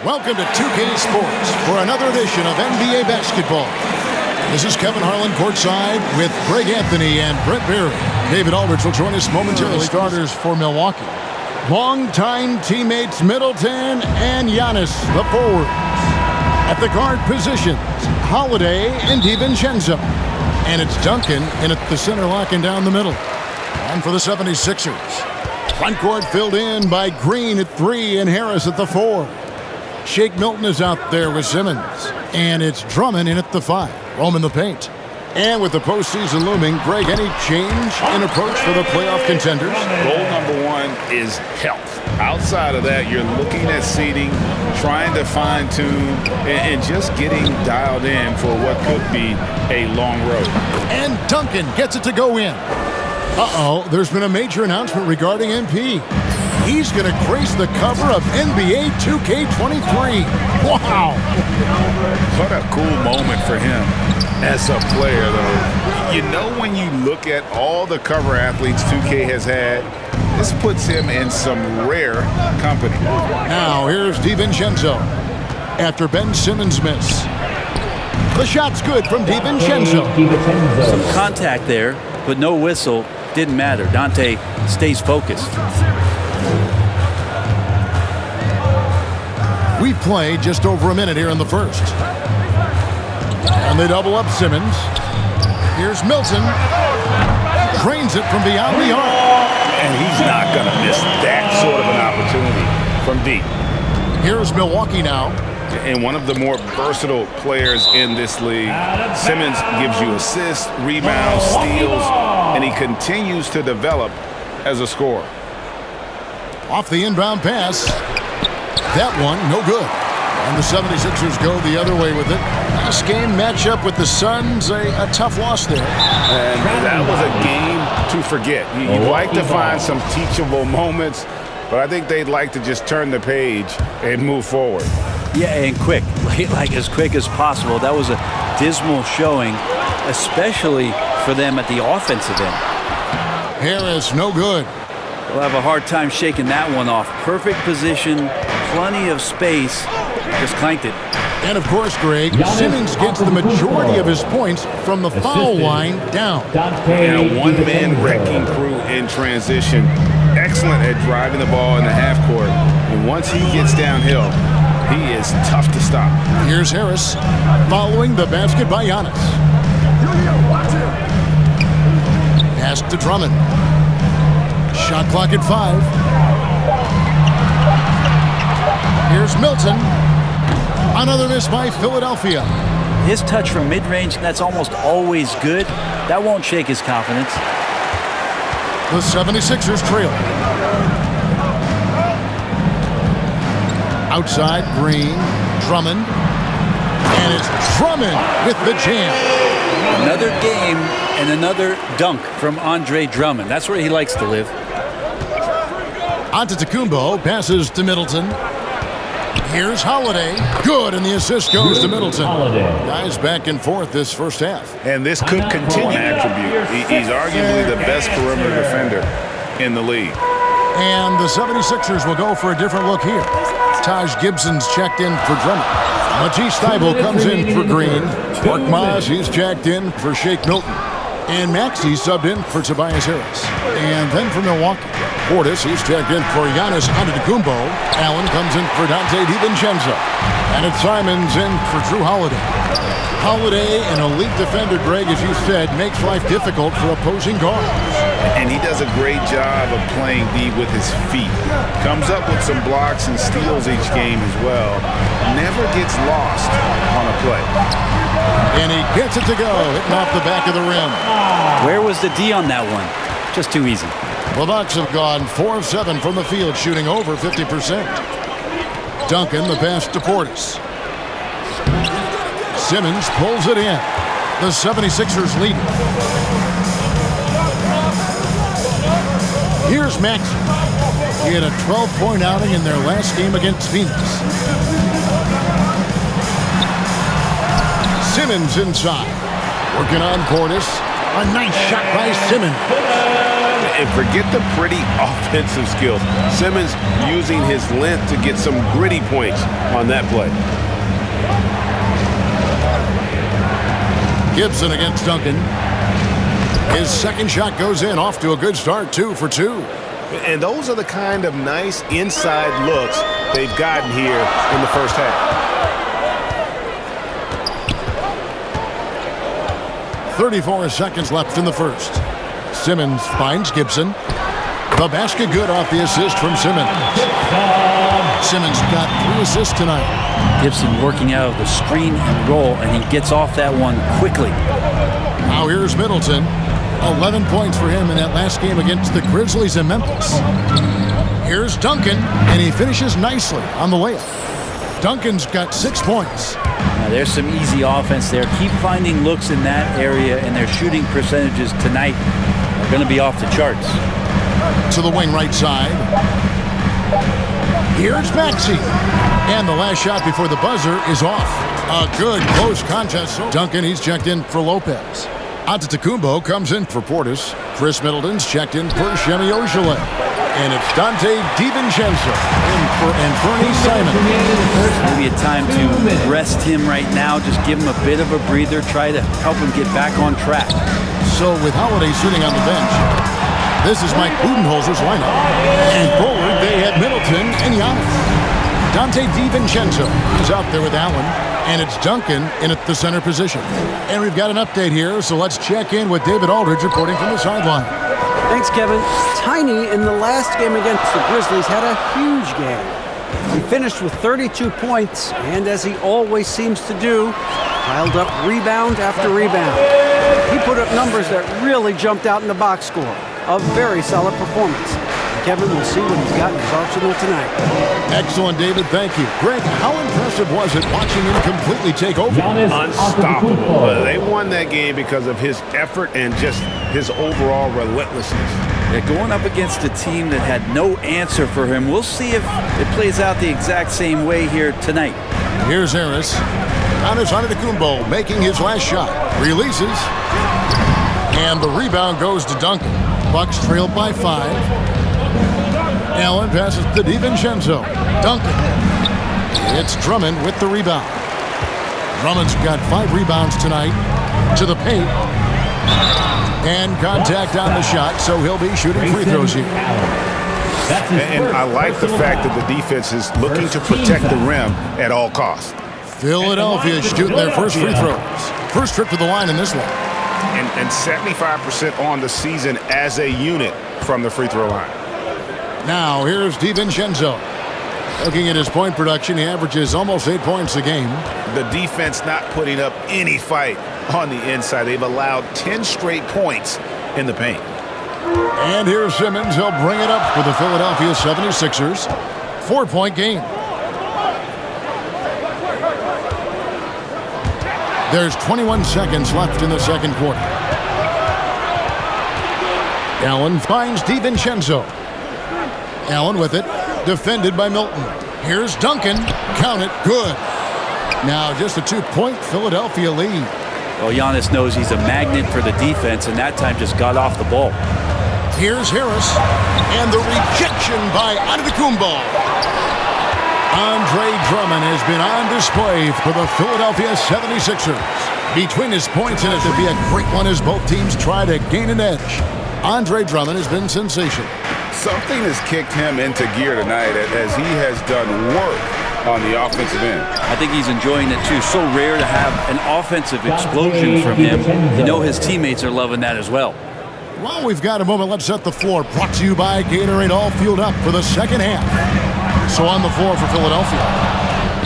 Welcome to 2K Sports for another edition of NBA basketball. This is Kevin Harlan courtside with Greg Anthony and Brett Berry. David Aldridge will join us momentarily. Starters for Milwaukee. Longtime teammates Middleton and Giannis, the forwards. At the guard positions, Holiday and DiVincenzo. And it's Duncan in at the center, locking down the middle. And for the 76ers, front court filled in by Green at 3 and Harris at the 4. Shake Milton is out there with Simmons. And it's Drummond in at the 5. Roaming the paint. And with the postseason looming, Greg, any change in approach for the playoff contenders? Goal number one is health. Outside of that, you're looking at seeding, trying to fine-tune, and just getting dialed in for what could be a long road. And Duncan gets it to go in. There's been a major announcement regarding MP. He's going to grace the cover of NBA2K23. Wow! What a cool moment for him as a player, though. You know, when you look at all the cover athletes 2K has had, this puts him in some rare company. Now, here's DiVincenzo after Ben Simmons' miss. The shot's good from DiVincenzo. Some contact there, but no whistle. Didn't matter. Dante stays focused. We played just over a minute here in the first. And they double up Simmons. Here's Milton. Drains it from beyond the arc. And he's not going to miss that sort of an opportunity from deep. Here's Milwaukee now. And one of the more versatile players in this league. Simmons gives you assists, rebounds, steals, and he continues to develop as a scorer. Off the inbound pass. That one, no good. And the 76ers go the other way with it. Last game matchup with the Suns, a tough loss there. And that was a game to forget. You'd like to find some teachable moments, but I think they'd like to just turn the page and move forward. Yeah, and quick, like as quick as possible. That was a dismal showing, especially for them at the offensive end. Harris, no good. They'll have a hard time shaking that one off. Perfect position, plenty of space, just clanked it. And of course, Greg, Simmons gets the majority of his points from the foul line down. And a one-man wrecking crew in transition. Excellent at driving the ball in the half court. And once he gets downhill, he is tough to stop. Here's Harris following the basket by Giannis. Pass to Drummond. Shot clock at 5. Here's Milton. Another miss by Philadelphia. His touch from mid-range, that's almost always good. That won't shake his confidence. The 76ers trail. Outside, Green, Drummond. And it's Drummond with the jam. Another game and another dunk from Andre Drummond. That's where he likes to live. Antetokounmpo passes to Middleton. Here's Holiday. Good, and the assist goes to Middleton. Guys back and forth this first half. And this could continue attribute. He's arguably the best perimeter defender in the league. And the 76ers will go for a different look here. Taj Gibson's checked in for Drummond. Matisse Thybulle comes in for Green. Mark Maz, he's checked in for Shake Milton. And Maxey subbed in for Tobias Harris. And then for Milwaukee, Portis, he's checked in for Giannis Antetokounmpo. Allen comes in for Dante DiVincenzo. And it's Simons in for Drew Holiday. Holiday, an elite defender, Greg, as you said, makes life difficult for opposing guards. And he does a great job of playing D with his feet. Comes up with some blocks and steals each game as well. Never gets lost on a play. And he gets it to go, hitting off the back of the rim. Where was the D on that one? Just too easy. The Bucks have gone 4 of 7 from the field, shooting over 50%. Duncan, the pass to Portis. Simmons pulls it in. The 76ers lead. Here's Maxey. He had a 12-point outing in their last game against Phoenix. Simmons inside. Working on Portis. A nice shot by Simmons. And forget the pretty offensive skills. Simmons using his length to get some gritty points on that play. Gibson against Duncan. His second shot goes in, off to a good start, 2 for 2. And those are the kind of nice inside looks they've gotten here in the first half. 34 seconds left in the first. Simmons finds Gibson. The basket good off the assist from Simmons. Simmons got 3 assists tonight. Gibson working out of the screen and roll, and he gets off that one quickly. Now here's Middleton. 11 points for him in that last game against the Grizzlies in Memphis. Here's Duncan, and he finishes nicely on the layup. Duncan's got 6 points. Now there's some easy offense there. Keep finding looks in that area, and their shooting percentages tonight are going to be off the charts. To the wing right side. Here's Maxey. And the last shot before the buzzer is off. A good close contest. Duncan, he's checked in for Lopez. Antetokounmpo comes in for Portis. Chris Middleton's checked in for Shemi Ojeleye. And it's Dante DiVincenzo in for Anthony Simon. Maybe a time to rest him right now. Just give him a bit of a breather. Try to help him get back on track. So with Holiday sitting on the bench, this is Mike Budenholzer's lineup. And forward, they have Middleton and Giannis. Dante DiVincenzo is out there with Allen. And it's Duncan in at the center position. And we've got an update here, so let's check in with David Aldridge reporting from the sideline. Thanks, Kevin. Tiny in the last game against the Grizzlies had a huge game. He finished with 32 points, and as he always seems to do, piled up rebound after rebound. He put up numbers that really jumped out in the box score. A very solid performance. Kevin will see what he's got in his arsenal tonight. Excellent, David. Thank you. Greg, how impressive was it watching him completely take over? Unstoppable. They won that game because of his effort and just his overall relentlessness. They're going up against a team that had no answer for him. We'll see if it plays out the exact same way here tonight. Here's Harris. Giannis Antetokounmpo making his last shot. Releases. And the rebound goes to Duncan. Bucks trailed by 5. Allen passes to DiVincenzo. Duncan. It's Drummond with the rebound. Drummond's got 5 rebounds tonight. To the paint. And contact on the shot, so he'll be shooting free throws here. And I like the fact that the defense is looking to protect the rim at all costs. Philadelphia shooting their first free throws. First trip to the line in this one. And 75% on the season as a unit from the free throw line. Now, here's DiVincenzo. Looking at his point production, he averages almost 8 points a game. The defense not putting up any fight on the inside. They've allowed 10 straight points in the paint. And here's Simmons. He'll bring it up for the Philadelphia 76ers. 4-point game. There's 21 seconds left in the second quarter. Allen finds DiVincenzo. Allen with it, defended by Milton. Here's Duncan. Count it. Good. Now just a 2-point Philadelphia lead. Well, Giannis knows he's a magnet for the defense, and that time just got off the ball. Here's Harris. And the rejection by Antetokounmpo. Andre Drummond has been on display for the Philadelphia 76ers. Between his points, and it to be a great one as both teams try to gain an edge. Andre Drummond has been sensational. Something has kicked him into gear tonight as he has done work on the offensive end. I think he's enjoying it too. So rare to have an offensive explosion from him. You know his teammates are loving that as well. Well, we've got a moment. Let's set the floor. Brought to you by Gatorade, all fueled up for the second half. So on the floor for Philadelphia.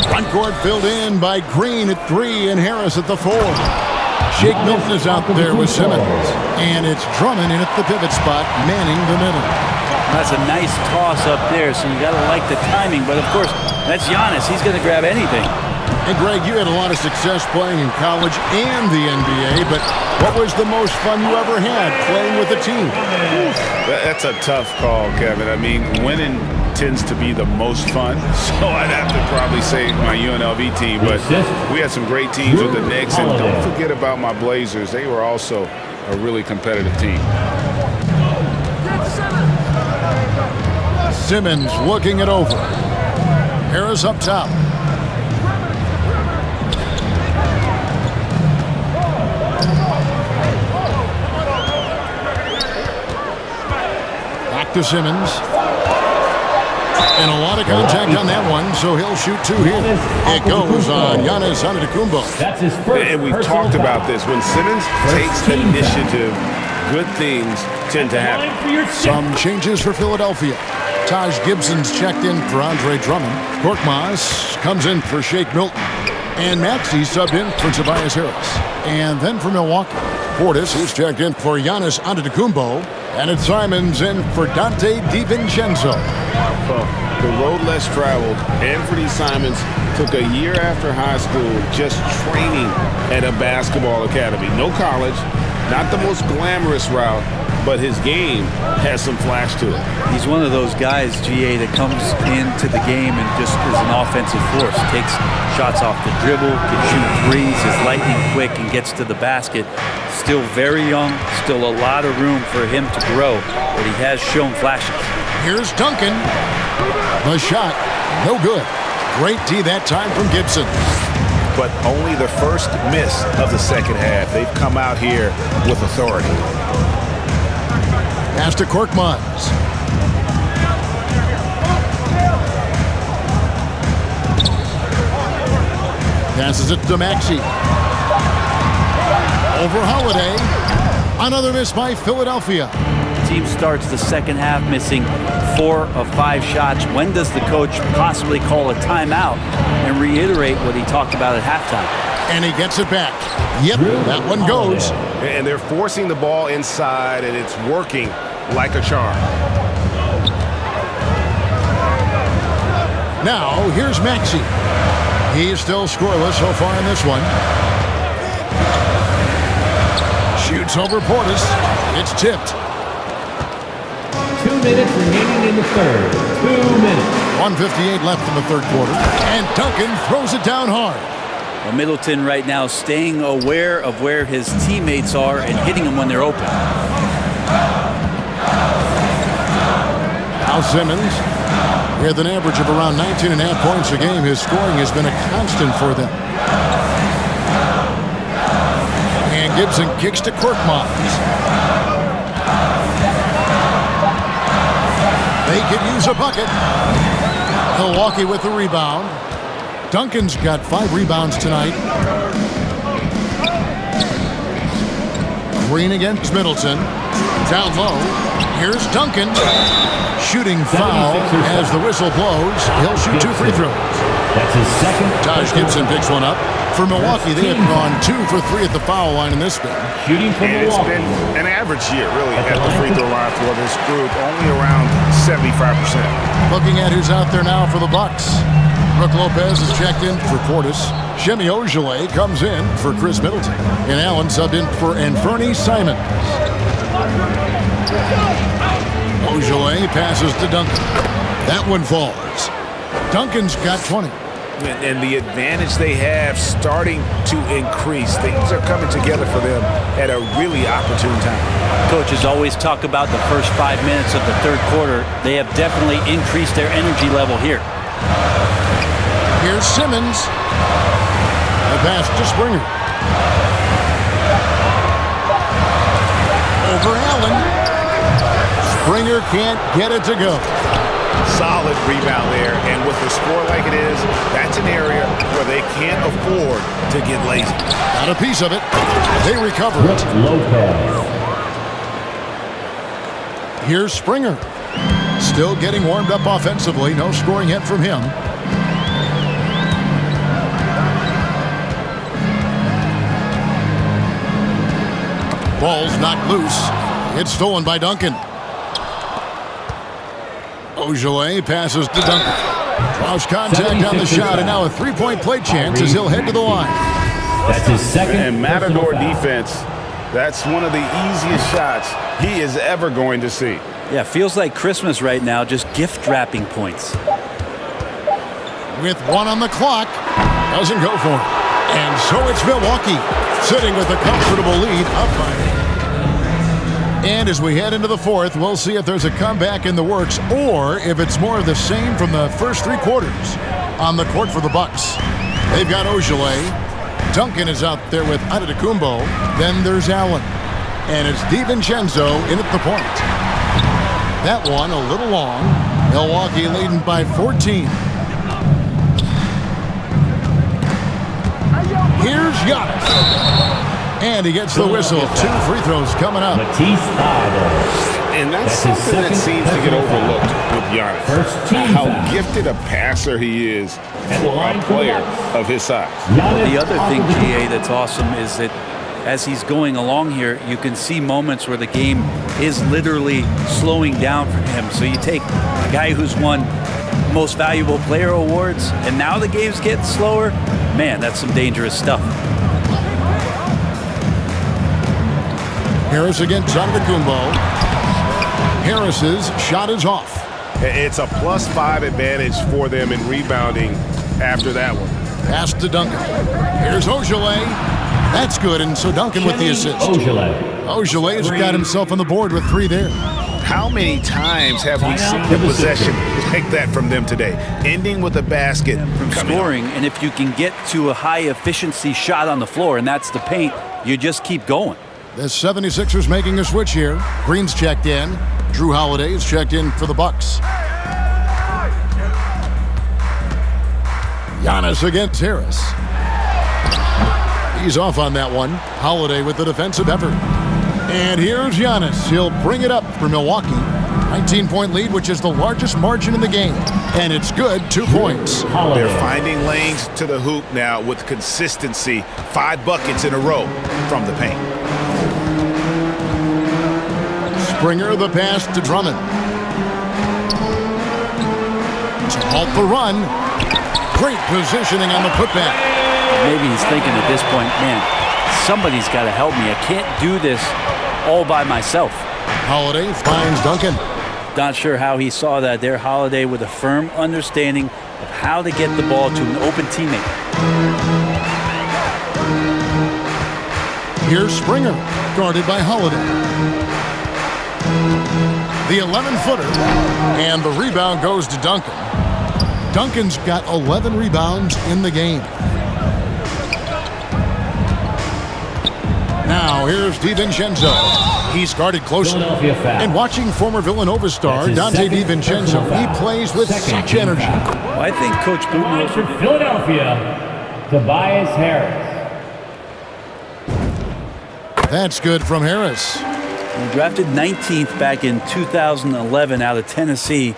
Front court filled in by Green at 3 and Harris at the 4. Shake Milton is out there with Simmons. And it's Drummond in at the pivot spot, manning the middle. That's a nice toss up there, so you got to like the timing. But, of course, that's Giannis. He's going to grab anything. And, Greg, you had a lot of success playing in college and the NBA, but what was the most fun you ever had playing with a team? That's a tough call, Kevin. I mean, winning tends to be the most fun, so I'd have to probably say my UNLV team. But we had some great teams with the Knicks, and don't forget about my Blazers. They were also a really competitive team. Simmons looking it over. Harris up top. Back to Simmons. And a lot of contact on that one, so he'll shoot two here. It goes on Giannis Antetokounmpo. That's his first. And we've talked about this. When Simmons takes initiative, good things tend to happen. Some changes for Philadelphia. Taj Gibson's checked in for Andre Drummond. Korkmaz comes in for Shake Milton. And Maxey subbed in for Tobias Harris. And then for Milwaukee, Portis is checked in for Giannis Antetokounmpo. And it's Simons in for Dante DiVincenzo. Well, the road less traveled. Anthony Simons took a year after high school just training at a basketball academy. No college, not the most glamorous route, but his game has some flash to it. He's one of those guys, GA, that comes into the game and just is an offensive force. Takes shots off the dribble, can shoot threes, is lightning quick, and gets to the basket. Still very young, still a lot of room for him to grow, but he has shown flashes. Here's Duncan. The shot, no good. Great D that time from Gibson. But only the first miss of the second half. They've come out here with authority. Pass to Korkmaz. Passes it to Maxey. Over Holiday. Another miss by Philadelphia. Team starts the second half missing 4 of 5 shots. When does the coach possibly call a timeout and reiterate what he talked about at halftime? And he gets it back. Yep, that one goes. And they're forcing the ball inside, and it's working like a charm. Now, here's Maxey. He's still scoreless so far in this one. Shoots over Portis. It's tipped. 2 minutes remaining in the third. 2 minutes. 1:58 left in the third quarter. And Duncan throws it down hard. Well, Middleton right now staying aware of where his teammates are and hitting them when they're open. Now Simmons, with an average of around 19.5 points a game, his scoring has been a constant for them. And Gibson kicks to Korkmaz. They could use a bucket. Milwaukee with the rebound. Duncan's got 5 rebounds tonight. Green against Middleton. Down low. Here's Duncan. Shooting foul as the whistle blows. He'll shoot 2 free throws. That's his second. Taj Gibson picks one up. For Milwaukee, they have gone 2 for 3 at the foul line in this game. Shooting from And it's Milwaukee. been an average year, really, at the free throw line for this group, only around 75%. Looking at who's out there now for the Bucks. Brook Lopez is checked in for Portis. Shemi Ojeleye comes in for Chris Middleton. And Allen subbed in for Anthony Simons. Ojeleye passes to Duncan. That one falls. Duncan's got 20. And the advantage they have starting to increase. Things are coming together for them at a really opportune time. Coaches always talk about the first 5 minutes of the third quarter. They have definitely increased their energy level here. Here's Simmons. The pass to Springer. Over Allen. Springer can't get it to go. Solid rebound there, and with the score like it is, that's an area where they can't afford to get lazy. Got a piece of it. They recover it. Lopez. Here's Springer. Still getting warmed up offensively. No scoring yet from him. Ball's knocked loose. It's stolen by Duncan. Ojeleye passes to Duncan. Draws contact on the shot, and now a three-point play chance as he'll head to the line. That's his second. And Matador defense, that's one of the easiest shots he is ever going to see. Yeah, feels like Christmas right now, just gift wrapping points. With 1 on the clock, doesn't go for it. And so it's Milwaukee, sitting with a comfortable lead up by And as we head into the fourth, we'll see if there's a comeback in the works or if it's more of the same from the first three quarters. On the court for the Bucks, they've got Ojale. Duncan is out there with Antetokounmpo. Then there's Allen. And it's DiVincenzo in at the point. That one a little long. Milwaukee leading by 14. Here's Giannis. And he gets the whistle. 2 free throws coming up. And that's something that seems to get overlooked with Giannis. How gifted a passer he is for a player of his size. The other thing, GA, that's awesome is that as he's going along here, you can see moments where the game is literally slowing down for him. So you take a guy who's won Most Valuable Player awards, and now the game's getting slower. Man, that's some dangerous stuff. Harris against Antetokounmpo. Harris's shot is off. It's a +5 advantage for them in rebounding after that one. Pass to Duncan. Here's Ojale. That's good, and so Duncan with the assist. Ojale has got himself on the board with 3 there. How many times have we seen a possession like that from them today, ending with a basket from scoring? And if you can get to a high-efficiency shot on the floor, and that's the paint, you just keep going. The 76ers making a switch here. Green's checked in. Drew Holiday is checked in for the Bucks. Giannis against Harris. He's off on that one. Holiday with the defensive effort. And here's Giannis. He'll bring it up for Milwaukee. 19-point lead, which is the largest margin in the game. And it's good, 2 points. They're finding lanes to the hoop now with consistency. 5 buckets in a row from the paint. Springer the pass to Drummond. To halt the run. Great positioning on the putback. Maybe he's thinking at this point, man, somebody's got to help me. I can't do this all by myself. Holiday finds Duncan. Not sure how he saw that there. Holiday with a firm understanding of how to get the ball to an open teammate. Here's Springer, guarded by Holiday. The 11-footer, and the rebound goes to Duncan. Duncan's got 11 rebounds in the game. Now here's DiVincenzo. He's guarded closely. And watching former Villanova star Dante DiVincenzo, he plays with such energy. Well, I think Coach Budenholzer For Philadelphia, Tobias Harris. That's good from Harris. He drafted 19th back in 2011 out of Tennessee.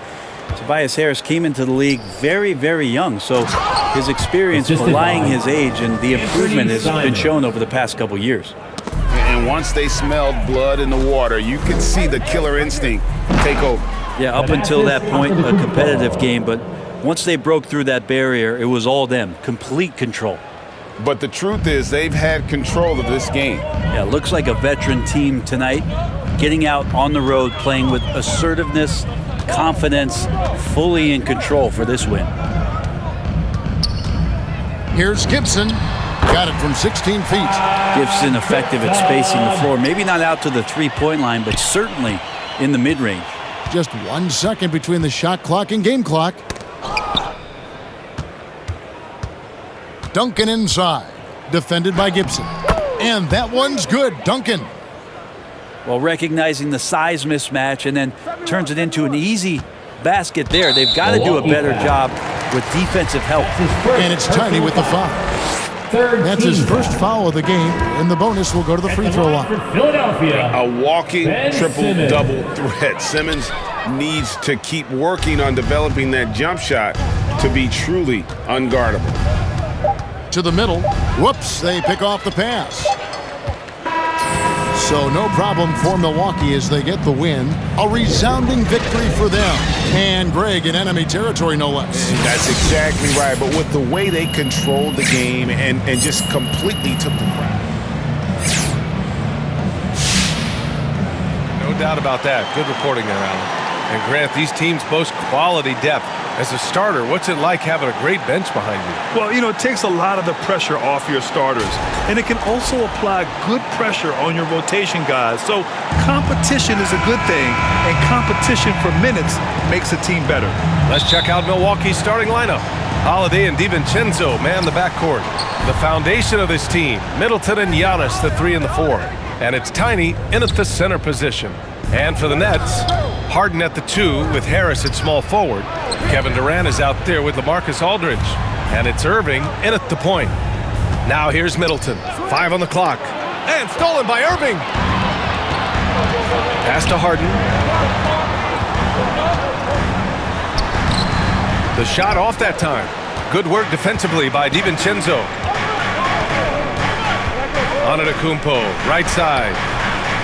Tobias Harris came into the league very, very young, so his experience belying his age and the improvement has been shown over the past couple years. And once they smelled blood in the water, you could see the killer instinct take over. Yeah, up until that point, a competitive game, but once they broke through that barrier, it was all them, complete control. But the truth is they've had control of this game. Yeah, looks like a veteran team tonight, getting out on the road, playing with assertiveness, confidence, fully in control for this win. Here's Gibson. Got it from 16 feet. Gibson effective at spacing the floor. Maybe not out to the three-point line, but certainly in the mid-range. Just 1 second between the shot clock and game clock. Duncan inside. Defended by Gibson. And that one's good. Duncan. Well, recognizing the size mismatch and then turns it into an easy basket there. They've got to do a better job with defensive help. And it's Tiny with the foul. That's his first foul of the game, and the bonus will go to the free throw line. Philadelphia. A walking triple-double threat. Simmons needs to keep working on developing that jump shot to be truly unguardable. To the middle. Whoops, they pick off the pass. So no problem for Milwaukee as they get the win. A resounding victory for them. And Greg in enemy territory, no less. That's exactly right. But with the way they controlled the game and just completely took the crown. No doubt about that. Good reporting there, Alan. And Grant, these teams boast quality depth. As a starter, what's it like having a great bench behind you? Well, it takes a lot of the pressure off your starters, and it can also apply good pressure on your rotation guys. So competition is a good thing, and competition for minutes makes a team better. Let's check out Milwaukee's starting lineup. Holiday and DiVincenzo man the backcourt. The foundation of this team, Middleton and Giannis, the 3 and the 4. And it's Tiny in at the center position. And for the Nets, Harden at the 2 with Harris at small forward. Kevin Durant is out there with LaMarcus Aldridge. And it's Irving in at the point. Now here's Middleton. 5 on the clock. And stolen by Irving. Pass to Harden. The shot off that time. Good work defensively by DiVincenzo. Antetokounmpo, right side.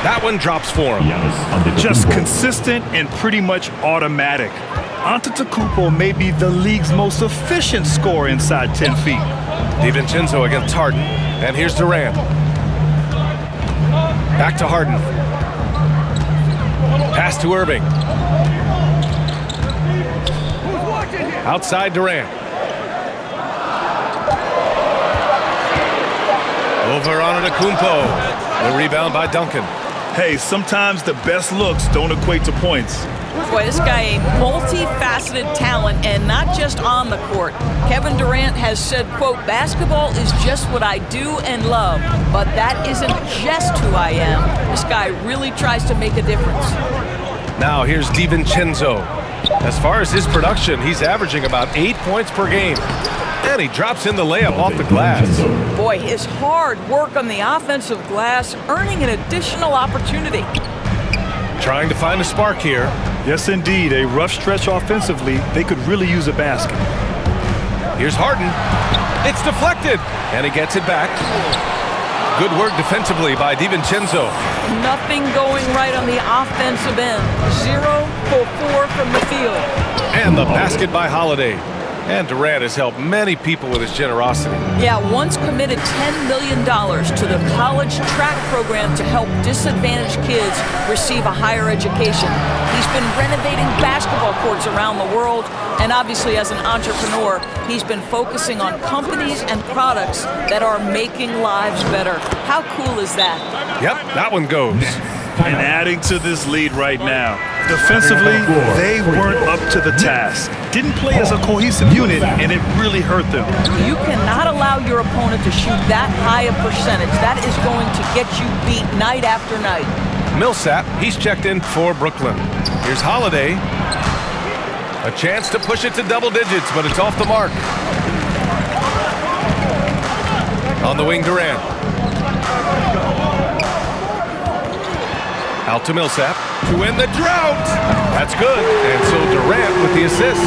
That one drops for him. Just consistent and pretty much automatic. Antetokounmpo may be the league's most efficient scorer inside 10 feet. DiVincenzo against Harden. And here's Durant. Back to Harden. Pass to Irving. Outside Durant. Over Antetokounmpo. The rebound by Duncan. Hey, sometimes the best looks don't equate to points. Boy, this guy a multifaceted talent, and not just on the court. Kevin Durant has said, quote, basketball is just what I do and love, but that isn't just who I am. This guy really tries to make a difference. Now here's DiVincenzo. As far as his production, he's averaging about 8 points per game. And he drops in the layup off the glass. Boy, his hard work on the offensive glass, earning an additional opportunity. Trying to find a spark here. Yes, indeed. A rough stretch offensively. They could really use a basket. Here's Harden. It's deflected. And he gets it back. Good work defensively by DiVincenzo. Nothing going right on the offensive end. 0 for 4 from the field. And the basket by Holiday. And Durant has helped many people with his generosity. Yeah, once committed $10 million to the college track program to help disadvantaged kids receive a higher education. He's been renovating basketball courts around the world, and obviously as an entrepreneur, he's been focusing on companies and products that are making lives better. How cool is that? Yep, that one goes. And adding to this lead right now. Defensively, they weren't up to the task. Didn't play as a cohesive unit, and it really hurt them. You cannot allow your opponent to shoot that high a percentage. That is going to get you beat night after night. Millsap, he's checked in for Brooklyn. Here's Holiday. A chance to push it to double digits, but it's off the mark. On the wing, Durant. Out to Millsap to win the drought. That's good. And so Durant with the assist.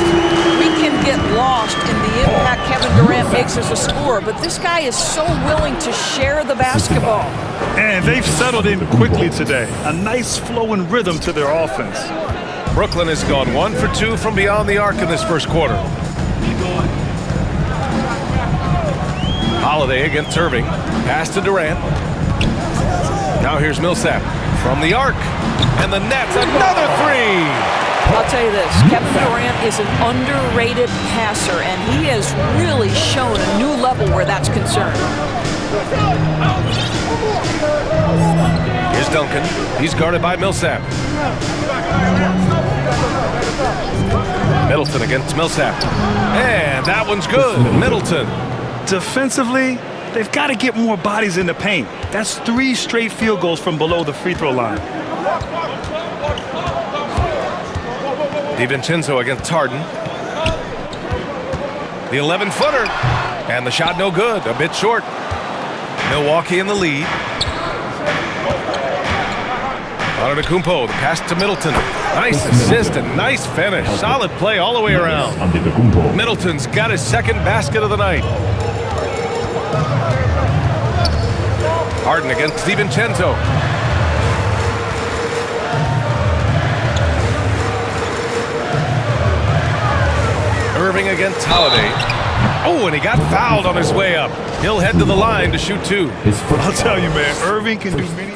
We can get lost in the impact Kevin Durant makes as a scorer, but this guy is so willing to share the basketball. And they've settled in quickly today. A nice flow and rhythm to their offense. Brooklyn has gone 1 for 2 from beyond the arc in this first quarter. Holiday against Irving. Pass to Durant. Now here's Millsap from the arc. And the Nets, another three! I'll tell you this, Kevin Durant is an underrated passer, and he has really shown a new level where that's concerned. Here's Duncan. He's guarded by Millsap. Middleton against Millsap. And that one's good. Middleton. Defensively, they've got to get more bodies in the paint. That's 3 straight field goals from below the free throw line. DiVincenzo against Harden. The 11-footer. And the shot no good. A bit short. Milwaukee in the lead. Antetokounmpo, the pass to Middleton. Nice assist and nice finish. Solid play all the way around. Middleton's got his second basket of the night. Harden against DiVincenzo. Irving against Holiday. Oh, and he got fouled on his way up. He'll head to the line to shoot 2. I'll tell you, man, Irving can do many.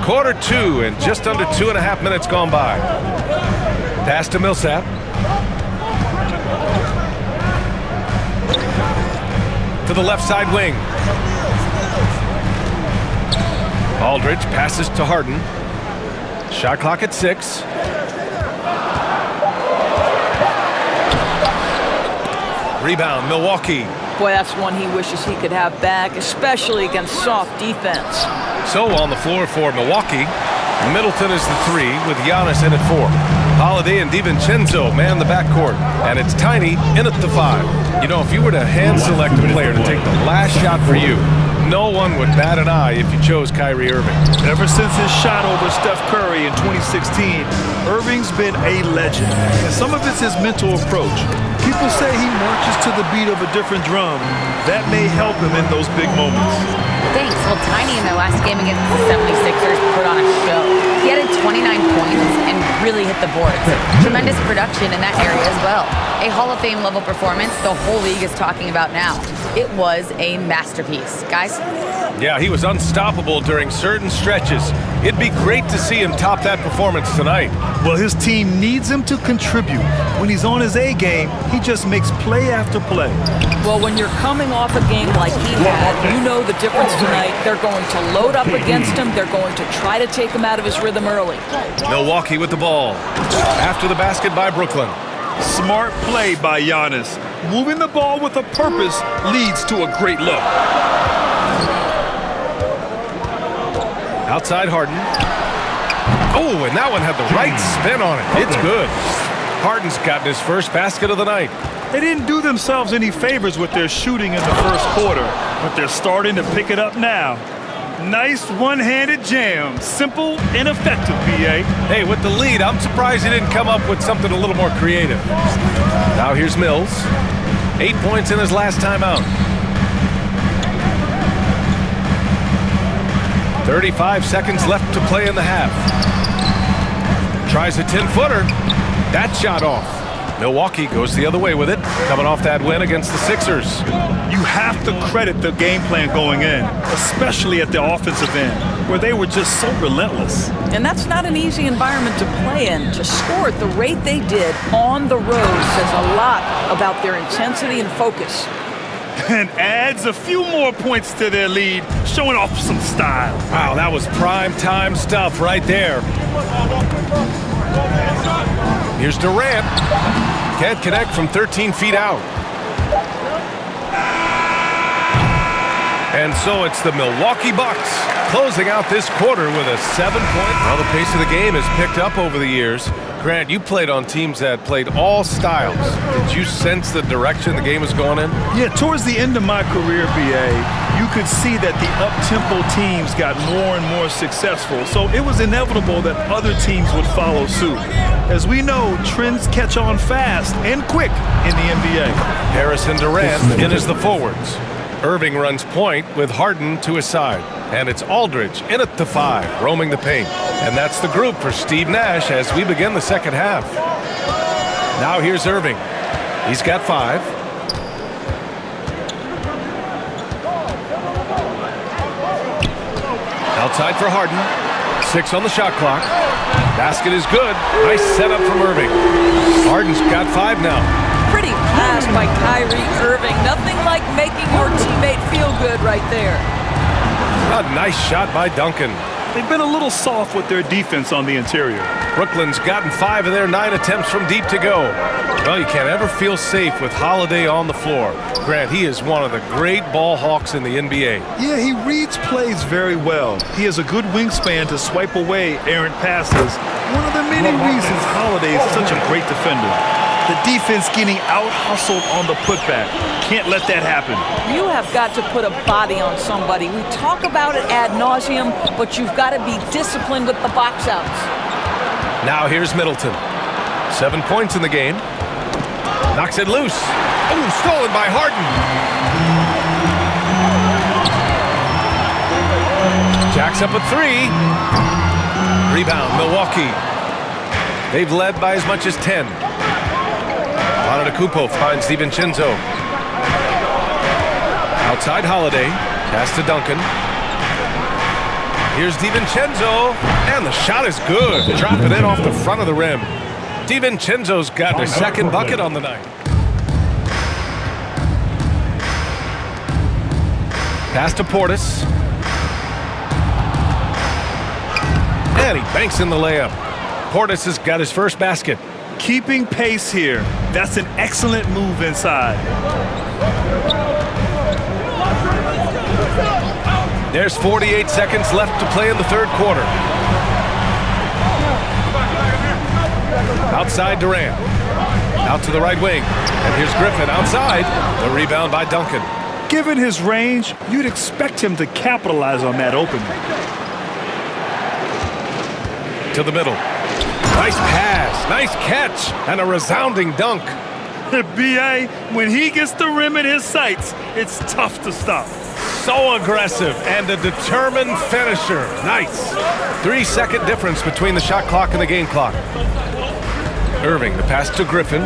Quarter 2 and just under 2.5 minutes gone by. Pass to Millsap. To the left side wing. Aldridge passes to Harden. Shot clock at 6. Rebound, Milwaukee. Boy, that's one he wishes he could have back, especially against soft defense. So on the floor for Milwaukee, Middleton is the 3 with Giannis in at 4. Holiday and DiVincenzo man the backcourt, and it's Tiny in at the 5. You know, if you were to hand select a player to take the last shot for you, no one would bat an eye if you chose Kyrie Irving. Ever since his shot over Steph Curry in 2016, Irving's been a legend. And some of it's his mental approach. People say he marches to the beat of a different drum. That may help him in those big moments. Thanks. Well, Tiny in their last game against the 76ers put on a show. He added 29 points and really hit the boards. Tremendous production in that area as well. A Hall of Fame level performance the whole league is talking about now. It was a masterpiece. Guys? Yeah, he was unstoppable during certain stretches. It'd be great to see him top that performance tonight. Well, his team needs him to contribute. When he's on his A game, he just makes play after play. Well, when you're coming off a game like he had, you know the difference tonight. They're going to load up against him. They're going to try to take him out of his rhythm early. Milwaukee with the ball. After the basket by Brooklyn. Smart play by Giannis. Moving the ball with a purpose leads to a great look. Outside Harden. Oh, and that one had the right spin on it. It's good. Harden's gotten his first basket of the night. They didn't do themselves any favors with their shooting in the first quarter, but they're starting to pick it up now. Nice one-handed jam. Simple and effective, B.A. Hey, with the lead, I'm surprised he didn't come up with something a little more creative. Now here's Mills. 8 points in his last time out. 35 seconds left to play in the half. Tries a 10-footer. That shot off. Milwaukee goes the other way with it, coming off that win against the Sixers. You have to credit the game plan going in, especially at the offensive end, where they were just so relentless. And that's not an easy environment to play in. To score at the rate they did on the road says a lot about their intensity and focus. And adds a few more points to their lead, showing off some style. Wow, that was prime time stuff right there. Here's Durant. Can't connect from 13 feet out. And so it's the Milwaukee Bucks closing out this quarter with a 7-point. Well, the pace of the game has picked up over the years. Grant, you played on teams that played all styles. Did you sense the direction the game was going in? Yeah, towards the end of my career, B.A., you could see that the up-tempo teams got more and more successful. So it was inevitable that other teams would follow suit. As we know, trends catch on fast and quick in the NBA. Harris and Durant in as the forwards. Irving runs point with Harden to his side. And it's Aldridge in at the 5, roaming the paint. And that's the group for Steve Nash as we begin the second half. Now here's Irving. He's got 5. Outside for Harden. 6 on the shot clock. Basket is good. Nice setup from Irving. Harden's got 5 now. Pretty pass by Kyrie Irving. Nothing like making your teammate feel good right there. A nice shot by Duncan. They've been a little soft with their defense on the interior. Brooklyn's gotten 5 of their 9 attempts from deep to go. Well, you can't ever feel safe with Holiday on the floor. Grant, he is one of the great ball hawks in the NBA. Yeah, he reads plays very well. He has a good wingspan to swipe away errant passes. One of the many reasons Holiday is such a great defender. The defense getting out-hustled on the putback. Can't let that happen. You have got to put a body on somebody. We talk about it ad nauseum, but you've got to be disciplined with the box outs. Now here's Middleton. 7 points in the game. Knocks it loose. Oh, stolen by Harden. Jacks up a 3. Rebound, Milwaukee. They've led by as much as 10. Antetokounmpo finds DiVincenzo. Outside Holiday. Pass to Duncan. Here's DiVincenzo. And the shot is good. Dropping in off the front of the rim. DiVincenzo's got his second bucket on the night. Pass to Portis. And he banks in the layup. Portis has got his first basket. Keeping pace here. That's an excellent move inside. There's 48 seconds left to play in the third quarter. Outside Durant. Out to the right wing. And here's Griffin outside. The rebound by Duncan. Given his range, you'd expect him to capitalize on that opening. To the middle. Nice pass, nice catch, and a resounding dunk. B.A., when he gets the rim in his sights, it's tough to stop. So aggressive and a determined finisher. Nice. 3-second difference between the shot clock and the game clock. Irving, the pass to Griffin.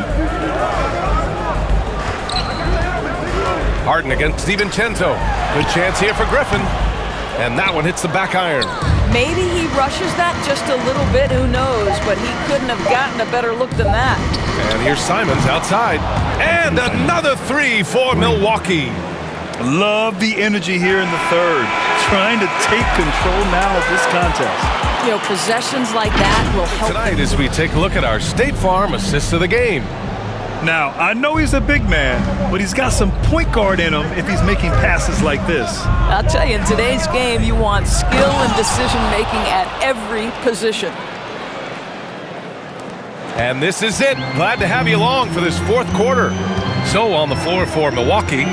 Harden against DiVincenzo. Good chance here for Griffin. And that one hits the back iron. Maybe he rushes that just a little bit, who knows, but he couldn't have gotten a better look than that. And here's Simons outside. And another three for Milwaukee. Love the energy here in the third. Trying to take control now of this contest. You know, possessions like that will help tonight as we take a look at our State Farm assists of the game. Now, I know he's a big man, but he's got some point guard in him if he's making passes like this. I'll tell you, in today's game, you want skill and decision-making at every position. And this is it. Glad to have you along for this fourth quarter. So on the floor for Milwaukee,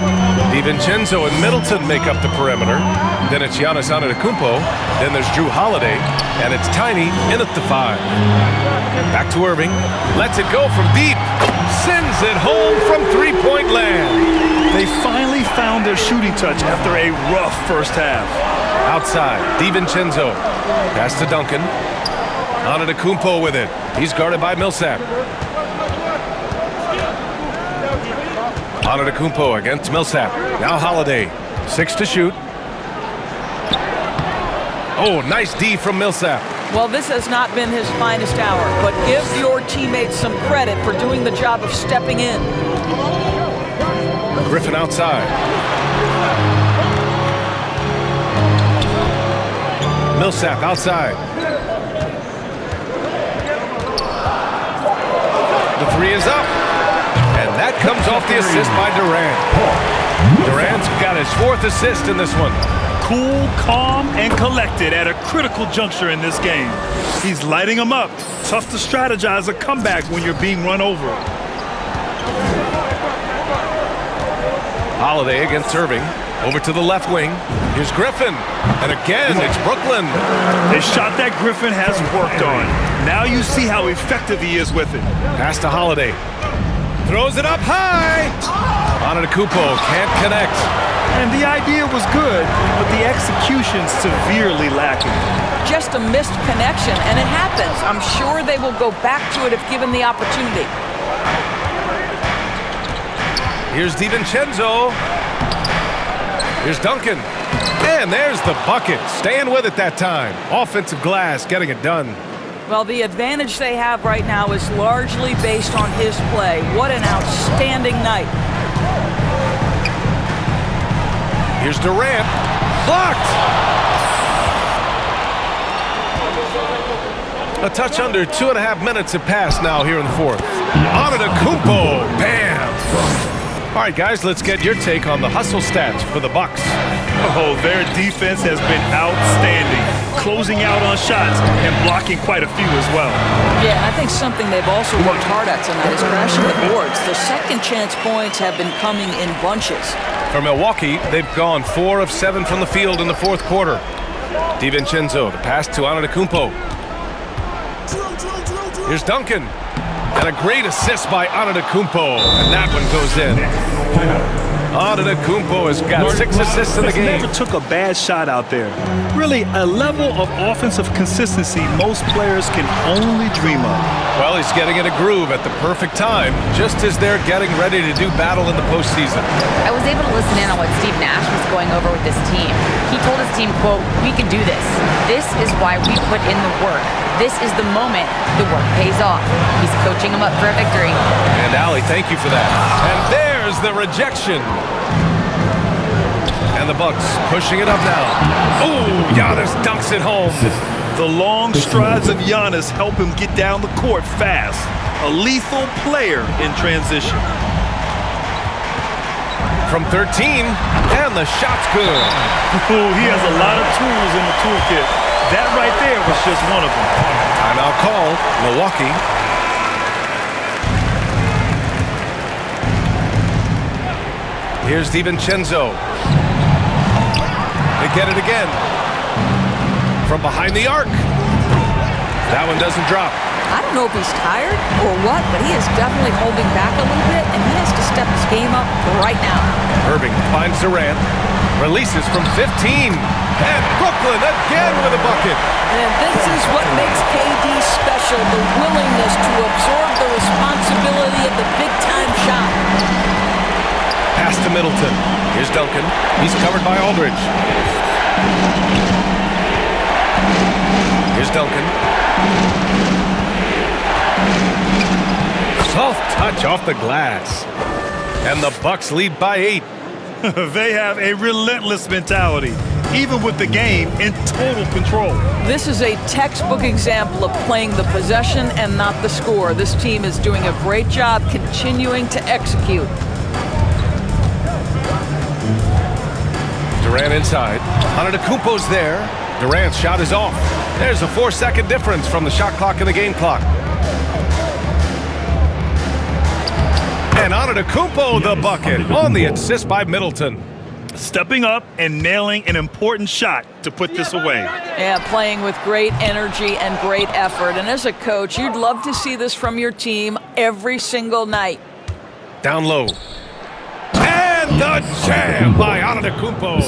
DiVincenzo and Middleton make up the perimeter. Then it's Giannis Antetokounmpo. Then there's Drew Holiday. And it's Tiny in at the 5. Back to Irving. Lets it go from deep. Sends it home from three-point land. They finally found their shooting touch after a rough first half. Outside, DiVincenzo. Pass to Duncan. Antetokounmpo with it. He's guarded by Millsap. Antetokounmpo against Millsap. Now Holiday. 6 to shoot. Oh, nice D from Millsap. Well, this has not been his finest hour, but give your teammates some credit for doing the job of stepping in. Griffin outside. Millsap outside. The three is up. And that comes off the assist by Durant. Durant's got his 4th assist in this one. Cool, calm, and collected at a critical juncture in this game. He's lighting them up. Tough to strategize a comeback when you're being run over. Holiday against Irving. Over to the left wing. Here's Griffin. And again, it's Brooklyn. A shot that Griffin has worked on. Now you see how effective he is with it. Pass to Holiday. Throws it up high. Antetokounmpo can't connect. And the idea was good, but the execution severely lacking. Just a missed connection, and it happens. I'm sure they will go back to it if given the opportunity. Here's DiVincenzo. Here's Duncan. And there's the bucket. Staying with it that time. Offensive glass, getting it done. Well, the advantage they have right now is largely based on his play. What an outstanding night. Here's Durant. Blocked! A touch under 2.5 minutes have passed now here in the fourth. Antetokounmpo. Bam! All right, guys, let's get your take on the hustle stats for the Bucks. Oh, their defense has been outstanding, closing out on shots and blocking quite a few as well. Yeah, and I think something they've also worked hard at tonight is crashing the boards. The second chance points have been coming in bunches. For Milwaukee, they've gone 4 of 7 from the field in the fourth quarter. DiVincenzo, the pass to Antetokounmpo. Here's Duncan. And a great assist by Antetokounmpo. And that one goes in. Antetokounmpo has got 6 assists in the game. Never took a bad shot out there. Really, a level of offensive consistency most players can only dream of. Well, he's getting in a groove at the perfect time, just as they're getting ready to do battle in the postseason. I was able to listen in on what Steve Nash was going over with this team. He told his team, quote, "We can do this. This is why we put in the work. This is the moment the work pays off." He's coaching them up for a victory. And Allie, thank you for that. And there's the rejection. And the Bucks pushing it up now. Oh, Giannis dunks it home. The long strides of Giannis help him get down the court fast. A lethal player in transition. From 13, and the shot's good. Oh, he has a lot of tools in the toolkit. That right there was just one of them. Timeout call, Milwaukee. Here's DiVincenzo. They get it again. From behind the arc. That one doesn't drop. I don't know if he's tired or what, but he is definitely holding back a little bit, and he has to step his game up right now. Irving finds Durant. Releases from 15. And Brooklyn again with a bucket. And this is what makes KD special, the willingness to absorb the responsibility of the big-time shot. Pass to Middleton. Here's Duncan. He's covered by Aldridge. Here's Duncan. Soft touch off the glass. And the Bucks lead by 8. They have a relentless mentality, even with the game in total control. This is a textbook example of playing the possession and not the score. This team is doing a great job continuing to execute. Durant inside. Antetokounmpo's there. Durant's shot is off. There's a 4-second difference from the shot clock and the game clock. And Antetokounmpo the bucket on the assist by Middleton. Stepping up and nailing an important shot to put this away. Yeah, playing with great energy and great effort. And as a coach, you'd love to see this from your team every single night. Down low. And the jam by Antetokounmpo.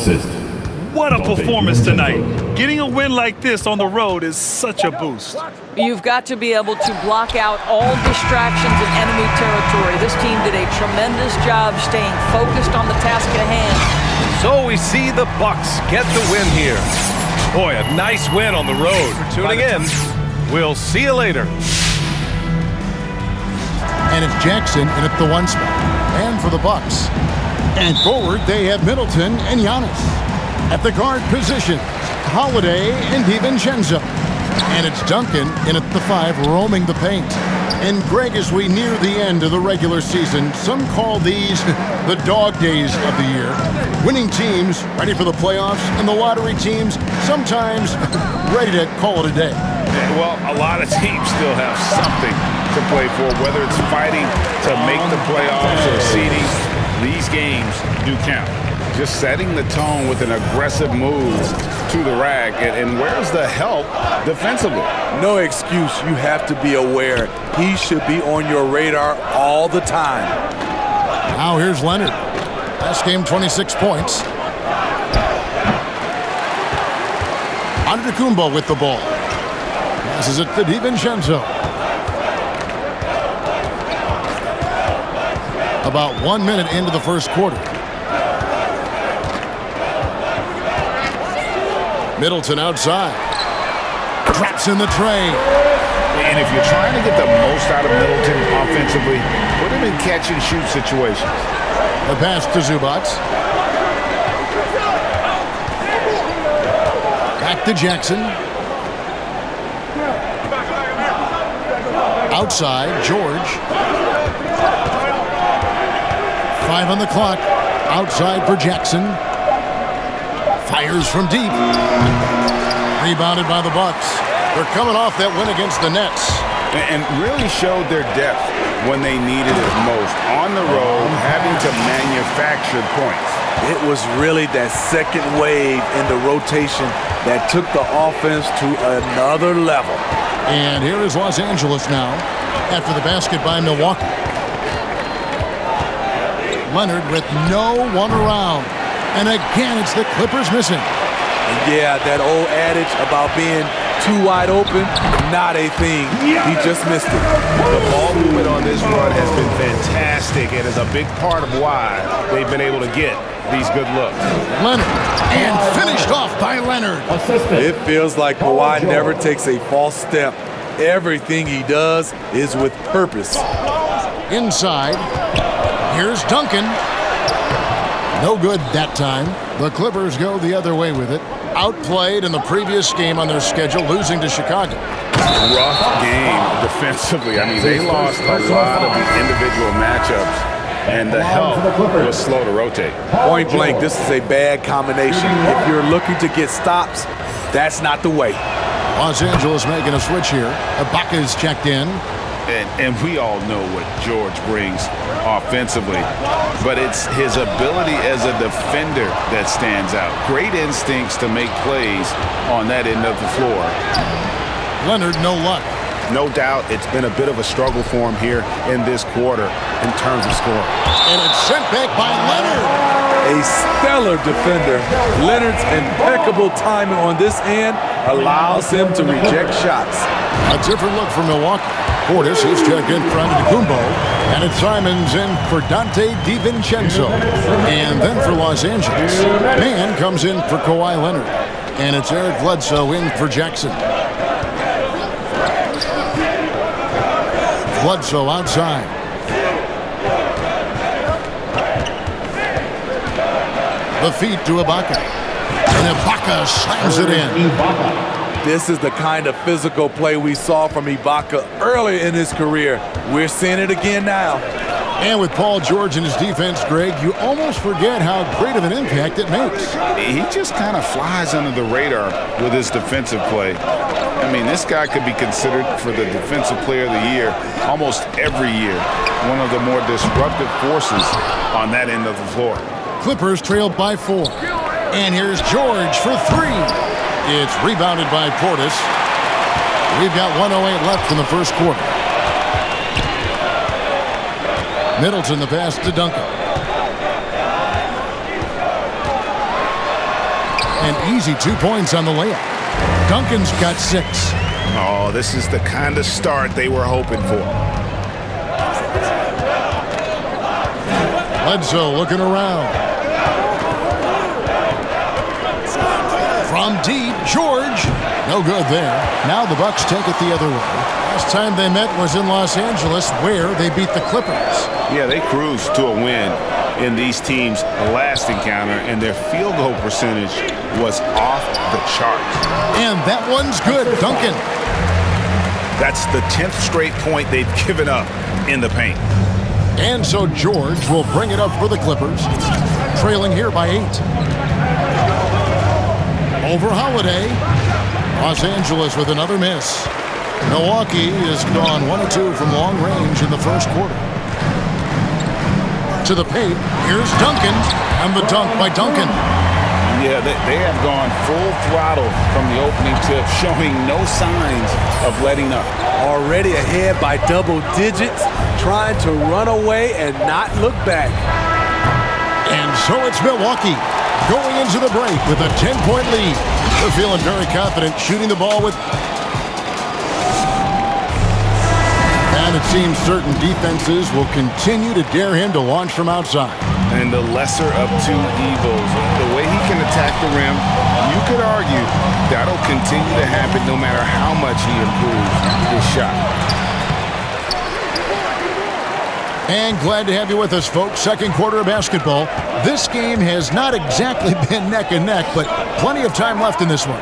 What a performance tonight. Getting a win like this on the road is such a boost. You've got to be able to block out all distractions in enemy territory. This team did a tremendous job staying focused on the task at hand. So we see the Bucks get the win here. Boy, a nice win on the road. For tuning in, we'll see you later. And it's Jackson in at the 1 spot. And for the Bucks. And forward, they have Middleton and Giannis. At the guard position, Holiday and DiVincenzo. And it's Duncan in at the 5, roaming the paint. And Greg, as we near the end of the regular season, some call these the dog days of the year. Winning teams ready for the playoffs, and the lottery teams sometimes ready to call it a day. Well, a lot of teams still have something to play for, whether it's fighting to make the playoffs or seeding. These games do count. Just setting the tone with an aggressive move to the rack. And where's the help defensively? No excuse. You have to be aware. He should be on your radar all the time. Now here's Leonard. Last game, 26 points. Antetokounmpo with the ball. Passes it to DiVincenzo. About 1 minute into the first quarter. Middleton outside. Traps in the tray. And if you're trying to get the most out of Middleton offensively, put him in catch-and-shoot situations. The pass to Zubac. Back to Jackson. Outside, George. 5 on the clock. Outside for Jackson. Fires from deep. Rebounded by the Bucks. They're coming off that win against the Nets. And really showed their depth when they needed it most. On the road, having to manufacture points. It was really that second wave in the rotation that took the offense to another level. And here is Los Angeles now after the basket by Milwaukee. Leonard with no one around. And again, it's the Clippers missing. And yeah, that old adage about being too wide open, not a thing. He just missed it. The ball movement on this run has been fantastic and is a big part of why they've been able to get these good looks. Leonard, and finished off by Leonard. It feels like Kawhi never takes a false step. Everything he does is with purpose. Inside, here's Duncan. No good that time. The Clippers go the other way with it. Outplayed in the previous game on their schedule, losing to Chicago. Rough game defensively. I mean, they lost a lot of the individual matchups, and the help was slow to rotate. Point blank, this is a bad combination. If you're looking to get stops, that's not the way. Los Angeles making a switch here. Ibaka's checked in. And we all know what George brings offensively, but it's his ability as a defender that stands out. Great instincts to make plays on that end of the floor. Leonard, no luck. No doubt it's been a bit of a struggle for him here in this quarter in terms of scoring. And it's sent back by Leonard. A stellar defender. Leonard's impeccable timing on this end allows him to reject shots. A different look for Milwaukee. Portis is checked in front of Kumbo, and it's Simons in for Dante DiVincenzo. And then for Los Angeles, Mann comes in for Kawhi Leonard. And it's Eric Bledsoe in for Jackson. Bledsoe outside. The feed to Ibaka. And Ibaka slams it in. This is the kind of physical play we saw from Ibaka earlier in his career. We're seeing it again now. And with Paul George in his defense, Greg, you almost forget how great of an impact it makes. He just kind of flies under the radar with his defensive play. I mean, this guy could be considered for the Defensive Player of the Year almost every year. One of the more disruptive forces on that end of the floor. Clippers trailed by 4. And here's George for 3. It's rebounded by Portis. We've got 1:08 left in the first quarter. Middleton the pass to Duncan. An easy 2 points on the layup. Duncan's got 6. Oh, this is the kind of start they were hoping for. Bledsoe looking around. From deep, George. No good there. Now the Bucks take it the other way. Last time they met was in Los Angeles, where they beat the Clippers. Yeah, they cruised to a win in these teams' last encounter, and their field goal percentage was off the charts. And that one's good, Duncan. That's the 10th straight point they've given up in the paint. And so George will bring it up for the Clippers, trailing here by 8. Over Holiday. Los Angeles with another miss. Milwaukee is gone 1 of 2 from long range in the first quarter. To the paint, here's Duncan, and the dunk by Duncan. Yeah, they have gone full throttle from the opening tip, showing no signs of letting up. Already ahead by double digits, trying to run away and not look back. And so it's Milwaukee going into the break with a 10-point lead. They're feeling very confident shooting the ball with... And it seems certain defenses will continue to dare him to launch from outside. And the lesser of two evils. The way he can attack the rim, you could argue that'll continue to happen no matter how much he improves his shot. And glad to have you with us, folks. Second quarter of basketball. This game has not exactly been neck and neck, but plenty of time left in this one.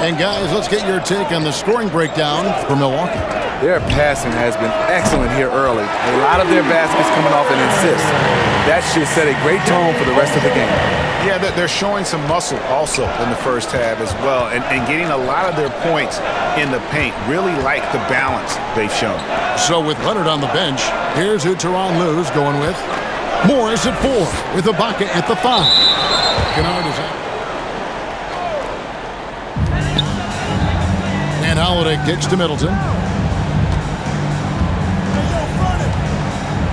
And guys, let's get your take on the scoring breakdown for Milwaukee. Their passing has been excellent here early. A lot of their baskets coming off an assist. That should set a great tone for the rest of the game. Yeah, they're showing some muscle also in the first half as well, and getting a lot of their points in the paint. Really like the balance they've shown. So with Leonard on the bench, here's who Tyronn Lue's going with. Morris at 4 with Ibaka at the 5. Kennard is out. And Holiday kicks to Middleton.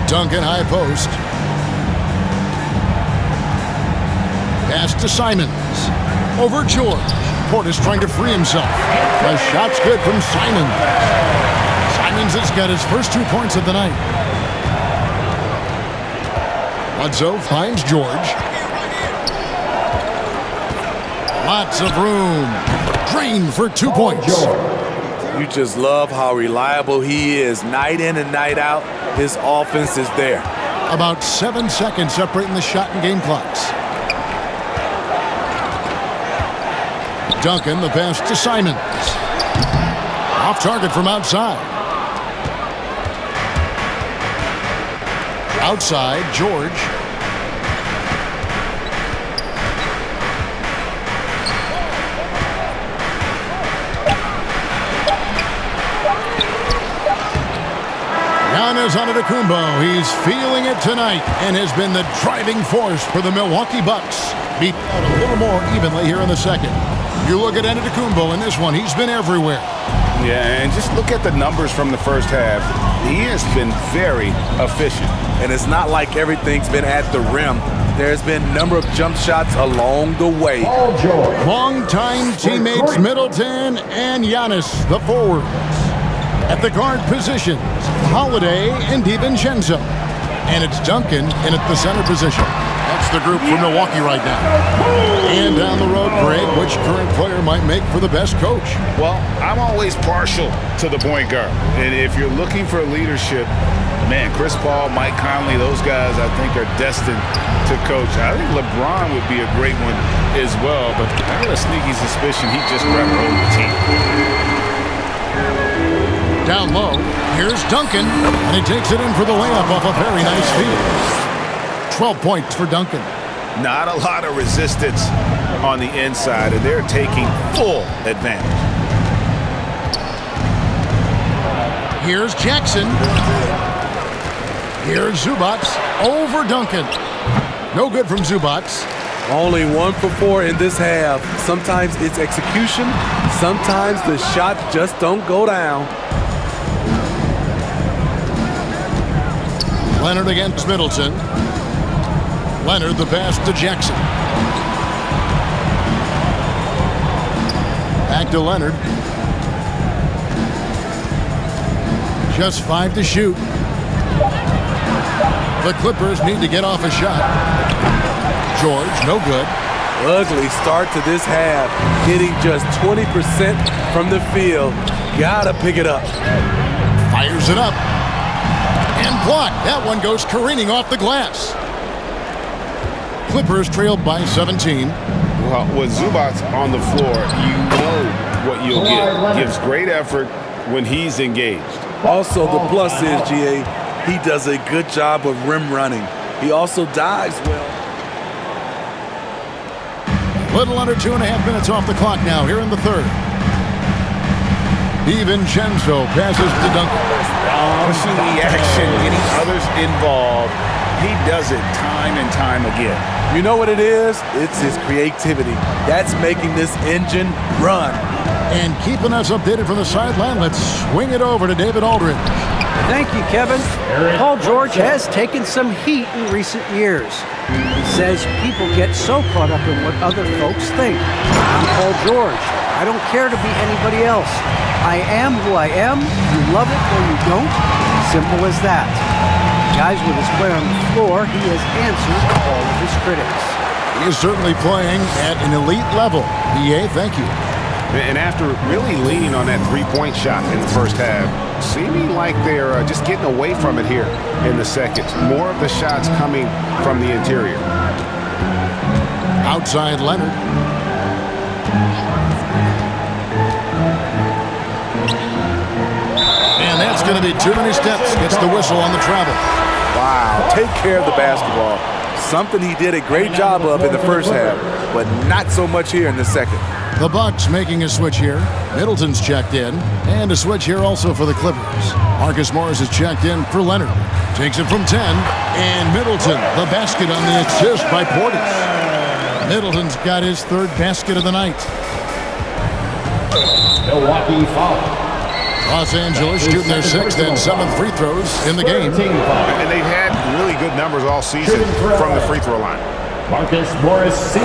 Duncan high post. Pass to Simons. Over George. Portis trying to free himself. The shot's good from Simons. Simons has got his first 2 points of the night. Bledsoe finds George. Lots of room. Drained for 2 points. You just love how reliable he is. Night in and night out, his offense is there. About 7 seconds separating the shot and game clocks. Duncan, the pass to Simons. Off target from outside. Outside, George. Giannis Antetokounmpo, he's feeling it tonight and has been the driving force for the Milwaukee Bucks. Beat out a little more evenly here in the second. You look at Antetokounmpo in this one, he's been everywhere. Yeah, and just look at the numbers from the first half. He has been very efficient. And it's not like everything's been at the rim. There's been a number of jump shots along the way. Longtime teammates Middleton and Giannis, the forwards. At the guard positions, Holiday and DiVincenzo. And it's Duncan in at the center position. That's the group for Milwaukee right now. And down the road, Greg, which current player might make for the best coach? Well, I'm always partial to the point guard. And if you're looking for leadership, man, Chris Paul, Mike Conley, those guys I think are destined to coach. I think LeBron would be a great one as well, but I got a sneaky suspicion he just grabbed hold of the team. Down low, here's Duncan, and he takes it in for the layup off a very nice feed. 12 points for Duncan. Not a lot of resistance on the inside, and they're taking full advantage. Here's Jackson. Here's Zubac over Duncan. No good from Zubac. Only 1 for 4 in this half. Sometimes it's execution. Sometimes the shots just don't go down. Leonard against Middleton. Leonard the pass to Jackson. Back to Leonard. Just 5 to shoot. The Clippers need to get off a shot. George, no good. Ugly start to this half. Hitting just 20% from the field. Gotta pick it up. Fires it up. And blocked. That one goes careening off the glass. Clippers trailed by 17. Well, with Zubac on the floor, you know what you'll get. Gives great effort when he's engaged. Also, the plus is, GA, he does a good job of rim running. He also dives well. Little under 2.5 minutes off the clock now here in the third. DiVincenzo passes to Duncan. Pushing the action, getting others involved. He does it time and time again. You know what it is? It's his creativity. That's making this engine run. And keeping us updated from the sideline, let's swing it over to David Aldridge. Thank you, Kevin. Paul George has taken some heat in recent years. He says people get so caught up in what other folks think. I'm Paul George. I don't care to be anybody else. I am who I am. You love it or you don't. Simple as that. Guys, with his play on the floor, he has answered all of his critics. He is certainly playing at an elite level. EA, thank you. And after really leaning on that three-point shot in the first half, seeming like they're just getting away from it here in the second. More of the shots coming from the interior. Outside Leonard. And that's going to be too many steps. Gets the whistle on the travel. Wow, take care of the basketball. Something he did a great job of in the first half, but not so much here in the second. The Bucks making a switch here. Middleton's checked in. And a switch here also for the Clippers. Marcus Morris is checked in for Leonard. Takes it from 10. And Middleton, the basket on the assist by Portis. Middleton's got his third basket of the night. Milwaukee foul. Los Angeles shooting their 6th and 7th free throws in the game. And they've had really good numbers all season from the free throw line. Marcus Morris Sr.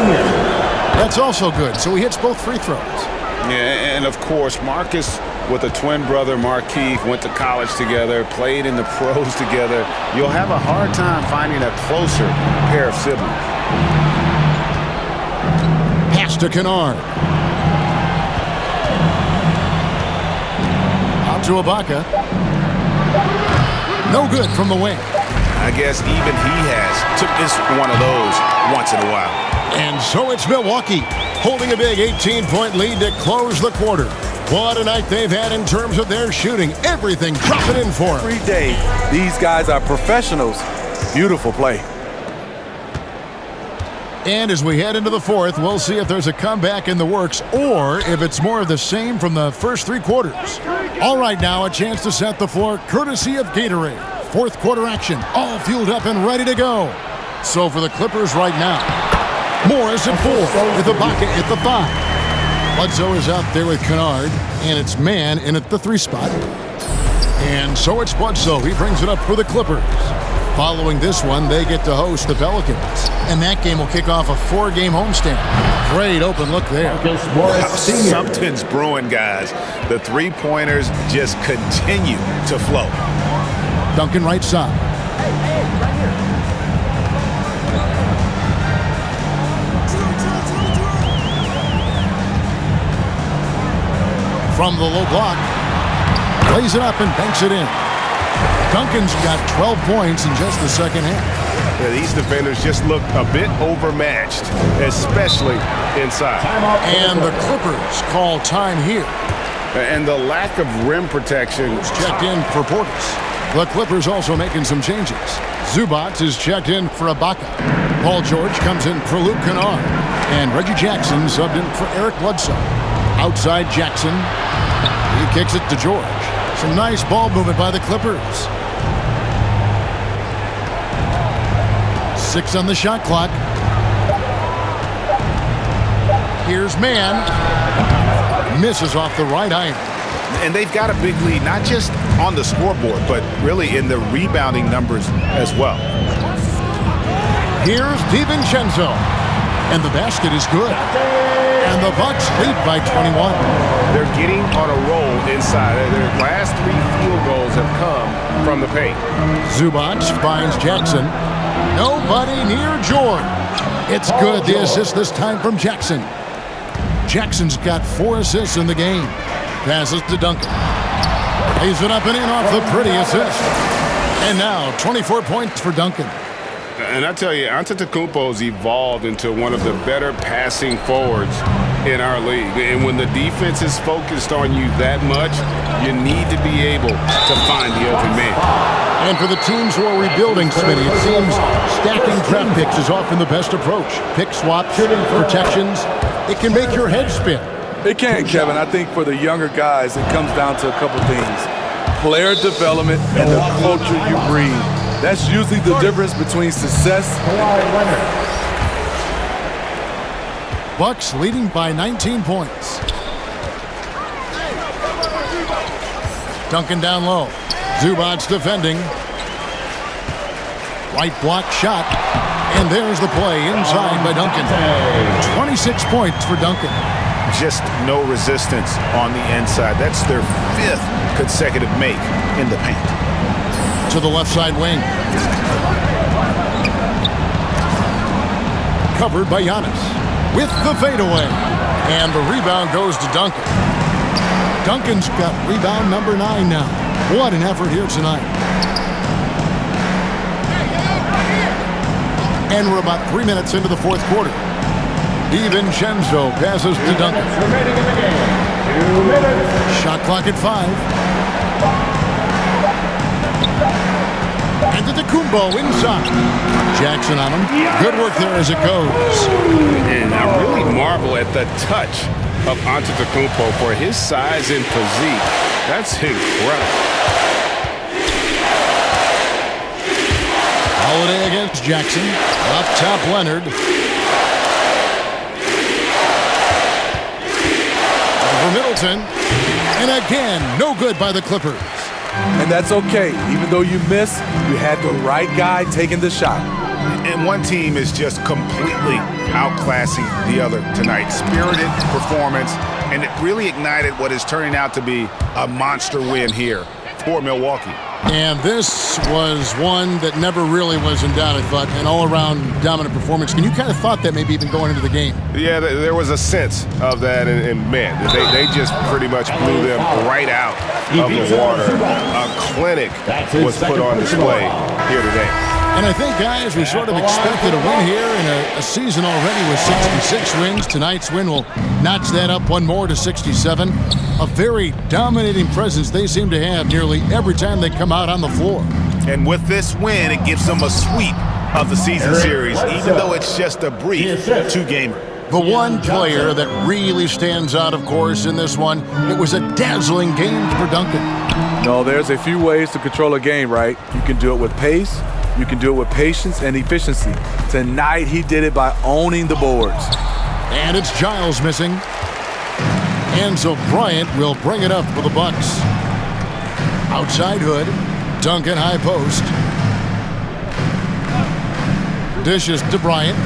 That's also good, so he hits both free throws. Yeah, and of course, Marcus with a twin brother, Markeith, went to college together, played in the pros together. You'll have a hard time finding a closer pair of siblings. Pass to Kennard. Out to Ibaka. No good from the wing. I guess even he has took this one of those once in a while. And so it's Milwaukee holding a big 18-point lead to close the quarter. What a night they've had in terms of their shooting. Everything dropping in for them. Every day, these guys are professionals. Beautiful play. And as we head into the fourth, we'll see if there's a comeback in the works or if it's more of the same from the first three quarters. All right, now a chance to set the floor courtesy of Gatorade. Fourth quarter action, all fueled up and ready to go. So for the Clippers right now, Morris at 4 with Ibaka at the 5. Bledsoe is out there with Kennard, and it's Mann in at the 3 spot. And so it's Bledsoe. He brings it up for the Clippers. Following this one, they get to host the Pelicans. And that game will kick off a 4-game homestand. Great open look there. Marcus Morris Sr. Something's brewing, guys. The three-pointers just continue to flow. Duncan right side. From the low block, lays it up and banks it in. Duncan's got 12 points in just the second half. Yeah, these defenders just look a bit overmatched, especially inside. And the Clippers call time here. And the lack of rim protection. Checked in for Portis. The Clippers also making some changes. Zubac is checked in for Ibaka. Paul George comes in for Luke Kennard. And Reggie Jackson subbed in for Eric Bledsoe. Outside Jackson. He kicks it to George. Some nice ball movement by the Clippers. 6 on the shot clock. Here's Mann. Misses off the right iron. And they've got a big lead, not just on the scoreboard, but really in the rebounding numbers as well. Here's DiVincenzo. And the basket is good. And the Bucks lead by 21. They're getting on a roll inside. Their last 3 field goals have come from the paint. Zubac finds Jackson. Nobody near George. It's good. The assist this time from Jackson. Jackson's got 4 assists in the game. Passes to Duncan. Lays it up and in off the pretty assist. And now 24 points for Duncan. And I tell you, Antetokounmpo's evolved into one of the better passing forwards in our league. And when the defense is focused on you that much, you need to be able to find the open man. And for the teams who are rebuilding, Smitty, it seems stacking draft picks is often the best approach. Pick swaps, protections, it can make your head spin. It can, Kevin. I think for the younger guys, it comes down to a couple things. Player development and the culture you breed. That's usually the difference between success and winner. Bucks leading by 19 points. Duncan down low. Zubac defending. Right block shot. And there's the play inside by Duncan. 26 points for Duncan. Just no resistance on the inside. That's their 5th consecutive make in the paint. To the left side wing. Covered by Giannis. With the fadeaway. And the rebound goes to Duncan. Duncan's got rebound number 9 now. What an effort here tonight. And we're about 3 minutes into the fourth quarter. DiVincenzo passes to Duncan. Remaining in the game. 2 minutes. Shot clock at 5. Antetokounmpo inside. Jackson on him. Good work there as it goes. And I really marvel at the touch of Antetokounmpo for his size and physique. That's incredible. Holiday against Jackson. Up top, Leonard. Over Middleton. And again, no good by the Clippers. And that's okay. Even though you miss, you had the right guy taking the shot. And one team is just completely outclassing the other tonight. Spirited performance, and it really ignited what is turning out to be a monster win here for Milwaukee. And this was one that never really was in doubt, I thought, an all-around dominant performance. And you kind of thought that maybe even going into the game. Yeah, there was a sense of that, and man, they just pretty much blew them right out of the water. A clinic was put on display here today. And I think, guys, we sort of expected a win here in a season already with 66 wins. Tonight's win will notch that up one more to 67. A very dominating presence they seem to have nearly every time they come out on the floor. And with this win, it gives them a sweep of the season series, even though it's just a brief two-gamer. The one player that really stands out, of course, in this one, it was a dazzling game for Duncan. No, there's a few ways to control a game, right? You can do it with pace. You can do it with patience and efficiency. Tonight, he did it by owning the boards. And it's Giles missing. And so Bryant will bring it up for the Bucks. Outside Hood. Duncan high post. Dishes to Bryant.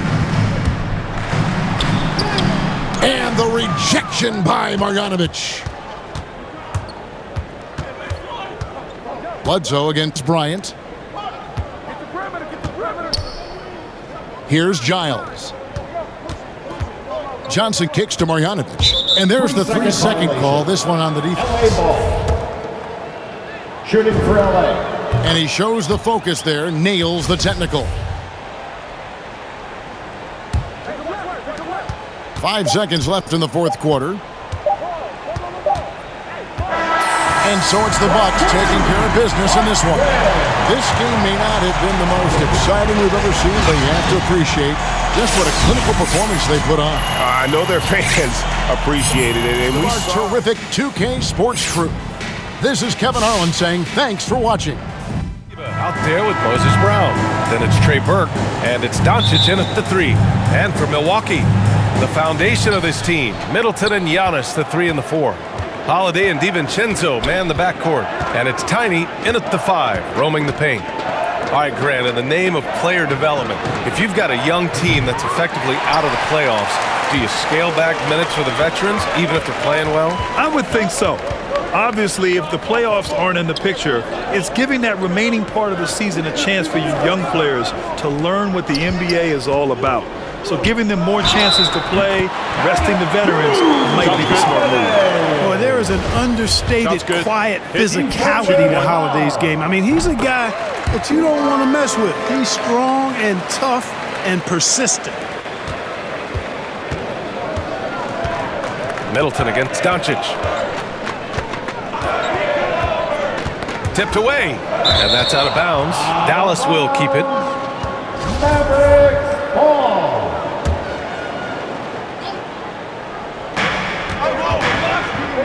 And the rejection by Marjanovic. Bledsoe against Bryant. Here's Giles. Johnson kicks to Marjanovic. And there's the 3-second call, this one on the defense. Shooting for LA. And he shows the focus there, nails the technical. 5 seconds left in the fourth quarter. And so it's the Bucks taking care of business in this one. This game may not have been the most exciting we've ever seen, but you have to appreciate just what a clinical performance they put on. I know their fans appreciated it. And our terrific 2K sports crew. This is Kevin Harlan saying thanks for watching. Out there with Moses Brown. Then it's Trey Burke, and it's Doncic in at the 3. And for Milwaukee, the foundation of this team, Middleton and Giannis, the 3 and the 4. Holiday and DiVincenzo man the backcourt, and it's Tiny in at the 5, roaming the paint. All right, Grant, in the name of player development, if you've got a young team that's effectively out of the playoffs, do you scale back minutes for the veterans, even if they're playing well? I would think so. Obviously, if the playoffs aren't in the picture, it's giving that remaining part of the season a chance for you young players to learn what the NBA is all about. So giving them more chances to play, resting the veterans, might be the smart move. Boy, there is an understated, quiet physicality to Holiday's game. I mean, he's a guy that you don't want to mess with. He's strong and tough and persistent. Middleton against Doncic. Tipped away, and that's out of bounds. Dallas will keep it. Mavericks ball.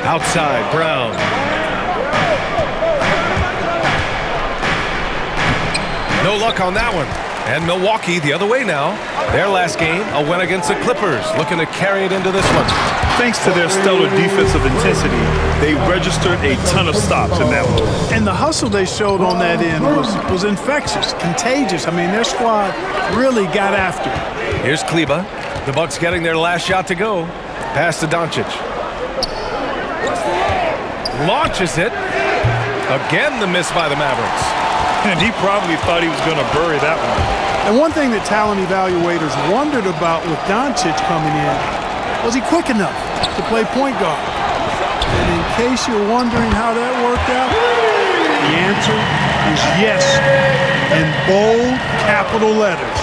Outside, Brown. No luck on that one. And Milwaukee the other way now. Their last game, a win against the Clippers, looking to carry it into this one. Thanks to their stellar defensive intensity, they registered a ton of stops in that one. And the hustle they showed on that end was infectious, contagious. I mean, their squad really got after it. Here's Kleba. The Bucks getting their last shot to go. Pass to Doncic. Launches it. Again, the miss by the Mavericks. And he probably thought he was going to bury that one. And one thing that talent evaluators wondered about with Doncic coming in, was he quick enough to play point guard? And in case you're wondering how that worked out, the answer is yes, in bold capital letters.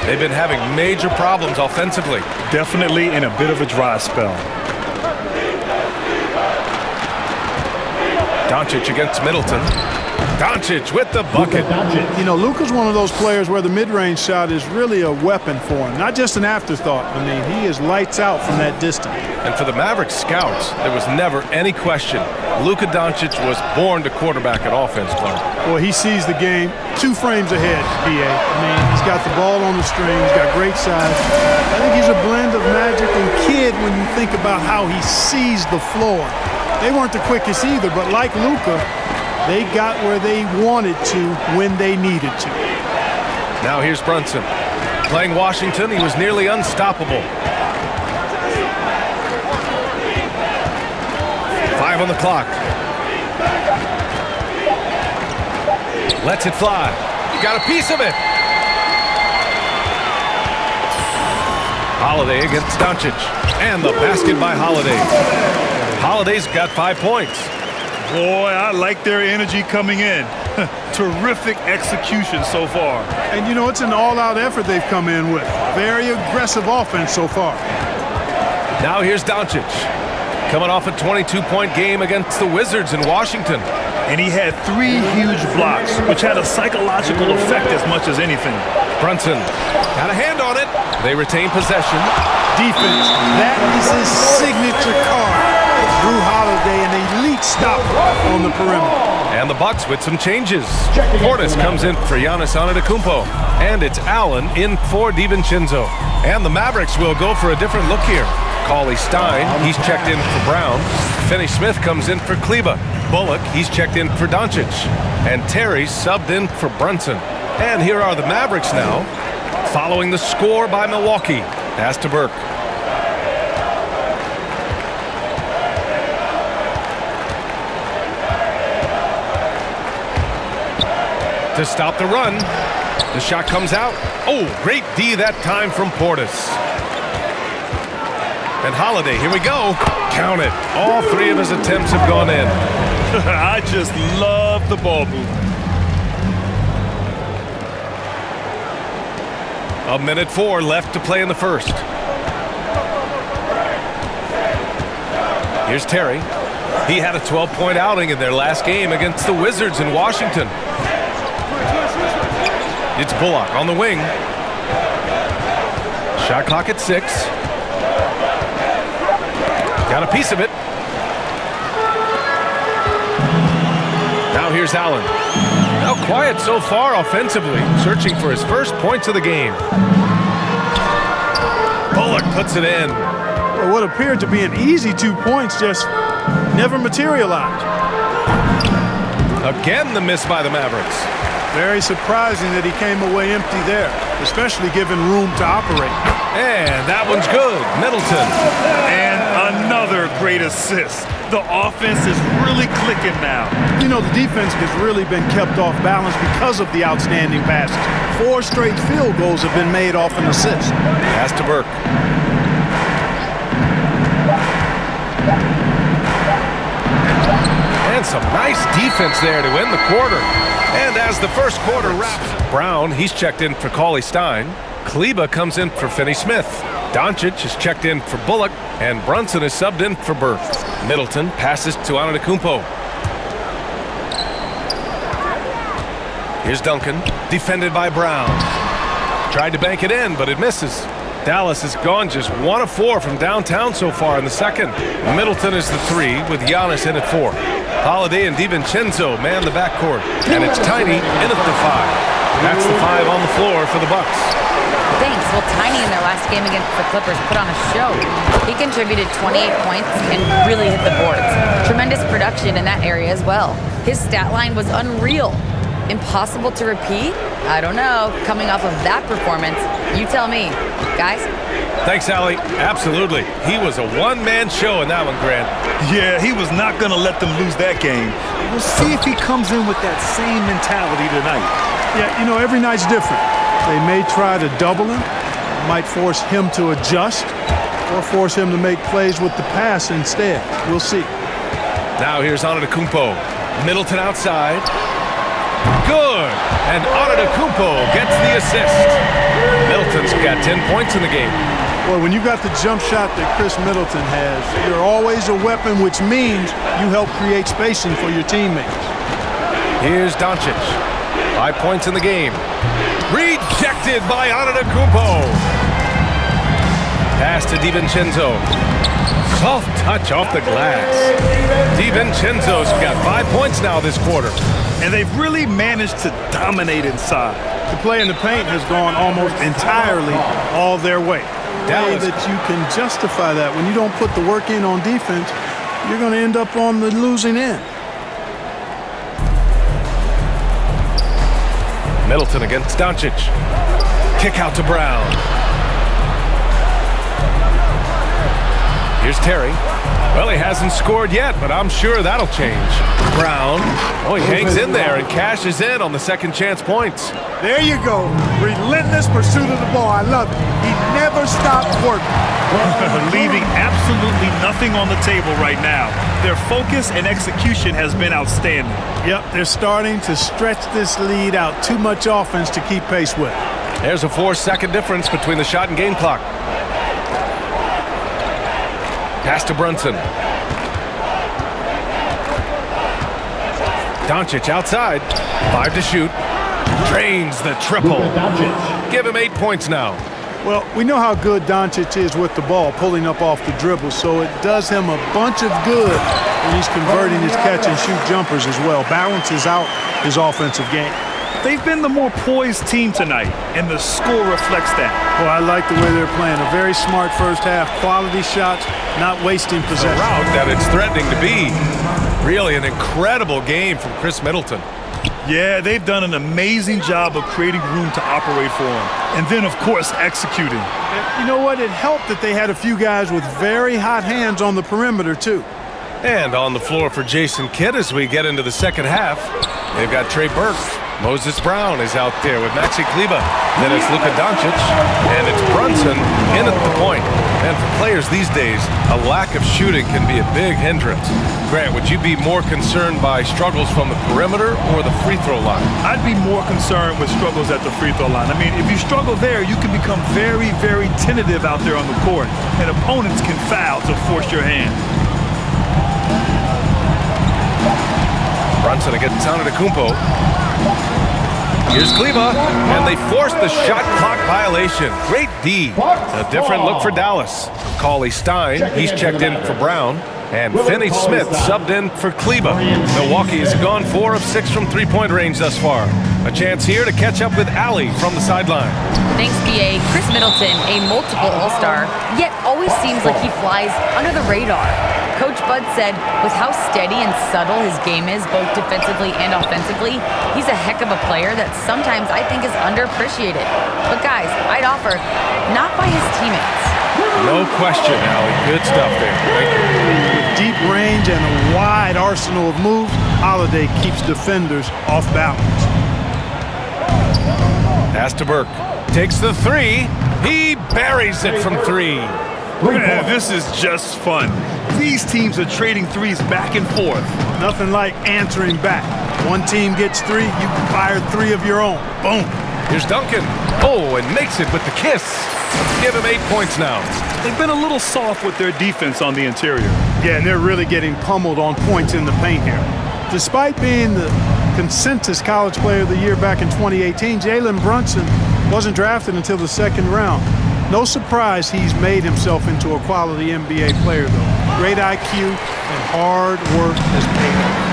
They've been having major problems offensively. Definitely in a bit of a dry spell. Doncic against Middleton. Doncic with the bucket. You know, Luka's one of those players where the mid-range shot is really a weapon for him, not just an afterthought. I mean, he is lights out from that distance. And for the Mavericks scouts, there was never any question. Luka Doncic was born to quarterback at offense club. Boy, he sees the game 2 frames ahead, B.A. I mean, he's got the ball on the string. He's got great size. I think he's a blend of Magic and Kidd when you think about how he sees the floor. They weren't the quickest either, but like Luka, they got where they wanted to when they needed to. Now here's Brunson. Playing Washington, he was nearly unstoppable. 5 on the clock. Lets it fly. Got a piece of it. Holiday against Doncic. And the basket by Holiday. Holiday's got 5 points. Boy, I like their energy coming in. Terrific execution so far. And, you know, it's an all-out effort they've come in with. Very aggressive offense so far. Now here's Doncic. Coming off a 22-point game against the Wizards in Washington. And he had 3 huge blocks, which had a psychological effect as much as anything. Brunson got a hand on it. They retain possession. Defense. That is his signature card. Drew Holiday, an elite stopper on the perimeter. And the Bucks with some changes. Portis comes in for Giannis Antetokounmpo. And it's Allen in for DiVincenzo. And the Mavericks will go for a different look here. Cauley Stein, he's checked in for Brown. Finney-Smith comes in for Kleber. Bullock, he's checked in for Doncic. And Terry subbed in for Brunson. And here are the Mavericks now, following the score by Milwaukee. Pass to Burke. To stop the run. The shot comes out. Oh, great D that time from Portis. And Holiday, here we go. Count it. All 3 of his attempts have gone in. I just love the ball movement. 1:04 left to play in the first. Here's Terry. He had a 12-point outing in their last game against the Wizards in Washington. It's Bullock on the wing. Shot clock at 6. Got a piece of it. Now here's Allen. Now quiet so far offensively, searching for his first points of the game. Bullock puts it in. Well, what appeared to be an easy 2 points just never materialized. Again, the miss by the Mavericks. Very surprising that he came away empty there, especially given room to operate. And that one's good. Middleton. And another great assist. The offense is really clicking now. You know, the defense has really been kept off balance because of the outstanding passes. 4 straight field goals have been made off an assist. Pass to Burke. And some nice defense there to end the quarter. And as the first quarter wraps, Brown, he's checked in for Cauley Stein. Kleber comes in for Finney-Smith. Doncic is checked in for Bullock. And Brunson is subbed in for Burke. Middleton passes to Antetokounmpo. Here's Duncan, defended by Brown. Tried to bank it in, but it misses. Dallas has gone just 1 of 4 from downtown so far in the second. Middleton is the 3 with Giannis in at 4. Holiday and DiVincenzo man the backcourt. And it's Tiny in at the 5. That's the 5 on the floor for the Bucks. Thanks. Well, Tiny in their last game against the Clippers put on a show. He contributed 28 points and really hit the boards. Tremendous production in that area as well. His stat line was unreal. Impossible to repeat? I don't know. Coming off of that performance, you tell me. Guys? Thanks, Allie. Absolutely. He was a one-man show in that one, Grant. Yeah, he was not going to let them lose that game. We'll see if he comes in with that same mentality tonight. Yeah, you know, every night's different. They may try to double him, might force him to adjust, or force him to make plays with the pass instead. We'll see. Now here's Antetokounmpo. Middleton outside. Good. And Antetokounmpo gets the assist. Middleton's got 10 points in the game. Well, when you got the jump shot that Chris Middleton has, you're always a weapon, which means you help create spacing for your teammates. Here's Doncic. 5 points in the game. Rejected by Antetokounmpo. Pass to DiVincenzo. Soft touch off the glass. DiVincenzo's got 5 points now this quarter. And they've really managed to dominate inside. The play in the paint has gone almost entirely all their way. Dallas. Way that you can justify that. When you don't put the work in on defense, you're going to end up on the losing end. Middleton against Doncic. Kick out to Brown. Here's Terry. Well, he hasn't scored yet, but I'm sure that'll change. Brown. Oh, he hangs in there and cashes in on the second chance points. There you go. Relentless pursuit of the ball. I love it. He never stopped working. Leaving absolutely nothing on the table right now. Their focus and execution has been outstanding. Yep, they're starting to stretch this lead out. Too much offense to keep pace with. There's a 4-second difference between the shot and game clock. Pass to Brunson. Doncic outside. 5 to shoot. Drains the triple. Give him 8 points now. Well, we know how good Doncic is with the ball, pulling up off the dribble, so it does him a bunch of good when he's converting his catch-and-shoot jumpers as well. Balances out his offensive game. They've been the more poised team tonight, and the score reflects that. Well, I like the way they're playing. A very smart first half. Quality shots, not wasting possession. The route that it's threatening to be. Really an incredible game from Chris Middleton. Yeah, they've done an amazing job of creating room to operate for him. And then, of course, executing. You know what? It helped that they had a few guys with very hot hands on the perimeter, too. And on the floor for Jason Kidd as we get into the second half, they've got Trey Burke. Moses Brown is out there with Maxi Kleber. Then it's Luka Doncic, and it's Brunson in at the point. And for players these days, a lack of shooting can be a big hindrance. Grant, would you be more concerned by struggles from the perimeter or the free throw line? I'd be more concerned with struggles at the free throw line. I mean, if you struggle there, you can become very, very tentative out there on the court, and opponents can foul to force your hand. Brunson against Antetokounmpo. Here's Kleber, and they forced the shot clock violation. Great D. A different look for Dallas. Cauley Stein, he's checked in for Brown. And Finney Smith subbed in for Kleber. Milwaukee has gone 4 of 6 from three-point range thus far. A chance here to catch up with Allie from the sideline. Thanks, BA. Chris Middleton, a multiple All-Star, yet always seems like he flies under the radar. Coach Bud said with how steady and subtle his game is, both defensively and offensively, he's a heck of a player that sometimes I think is underappreciated. But guys, I'd offer, not by his teammates. No question, Allie. Good stuff there. Thank you. With deep range and a wide arsenal of moves, Holiday keeps defenders off balance. Pass to Burke. Takes the three. He buries it from 3. Man, this is just fun. These teams are trading threes back and forth. Nothing like answering back. One team gets 3, you fire 3 of your own. Boom. Here's Duncan. Oh, and makes it with the kiss. Give him 8 points now. They've been a little soft with their defense on the interior. Yeah, and they're really getting pummeled on points in the paint here. Despite being the consensus College Player of the Year back in 2018, Jalen Brunson wasn't drafted until the second round. No surprise he's made himself into a quality NBA player, though. Great IQ and hard work has paid off.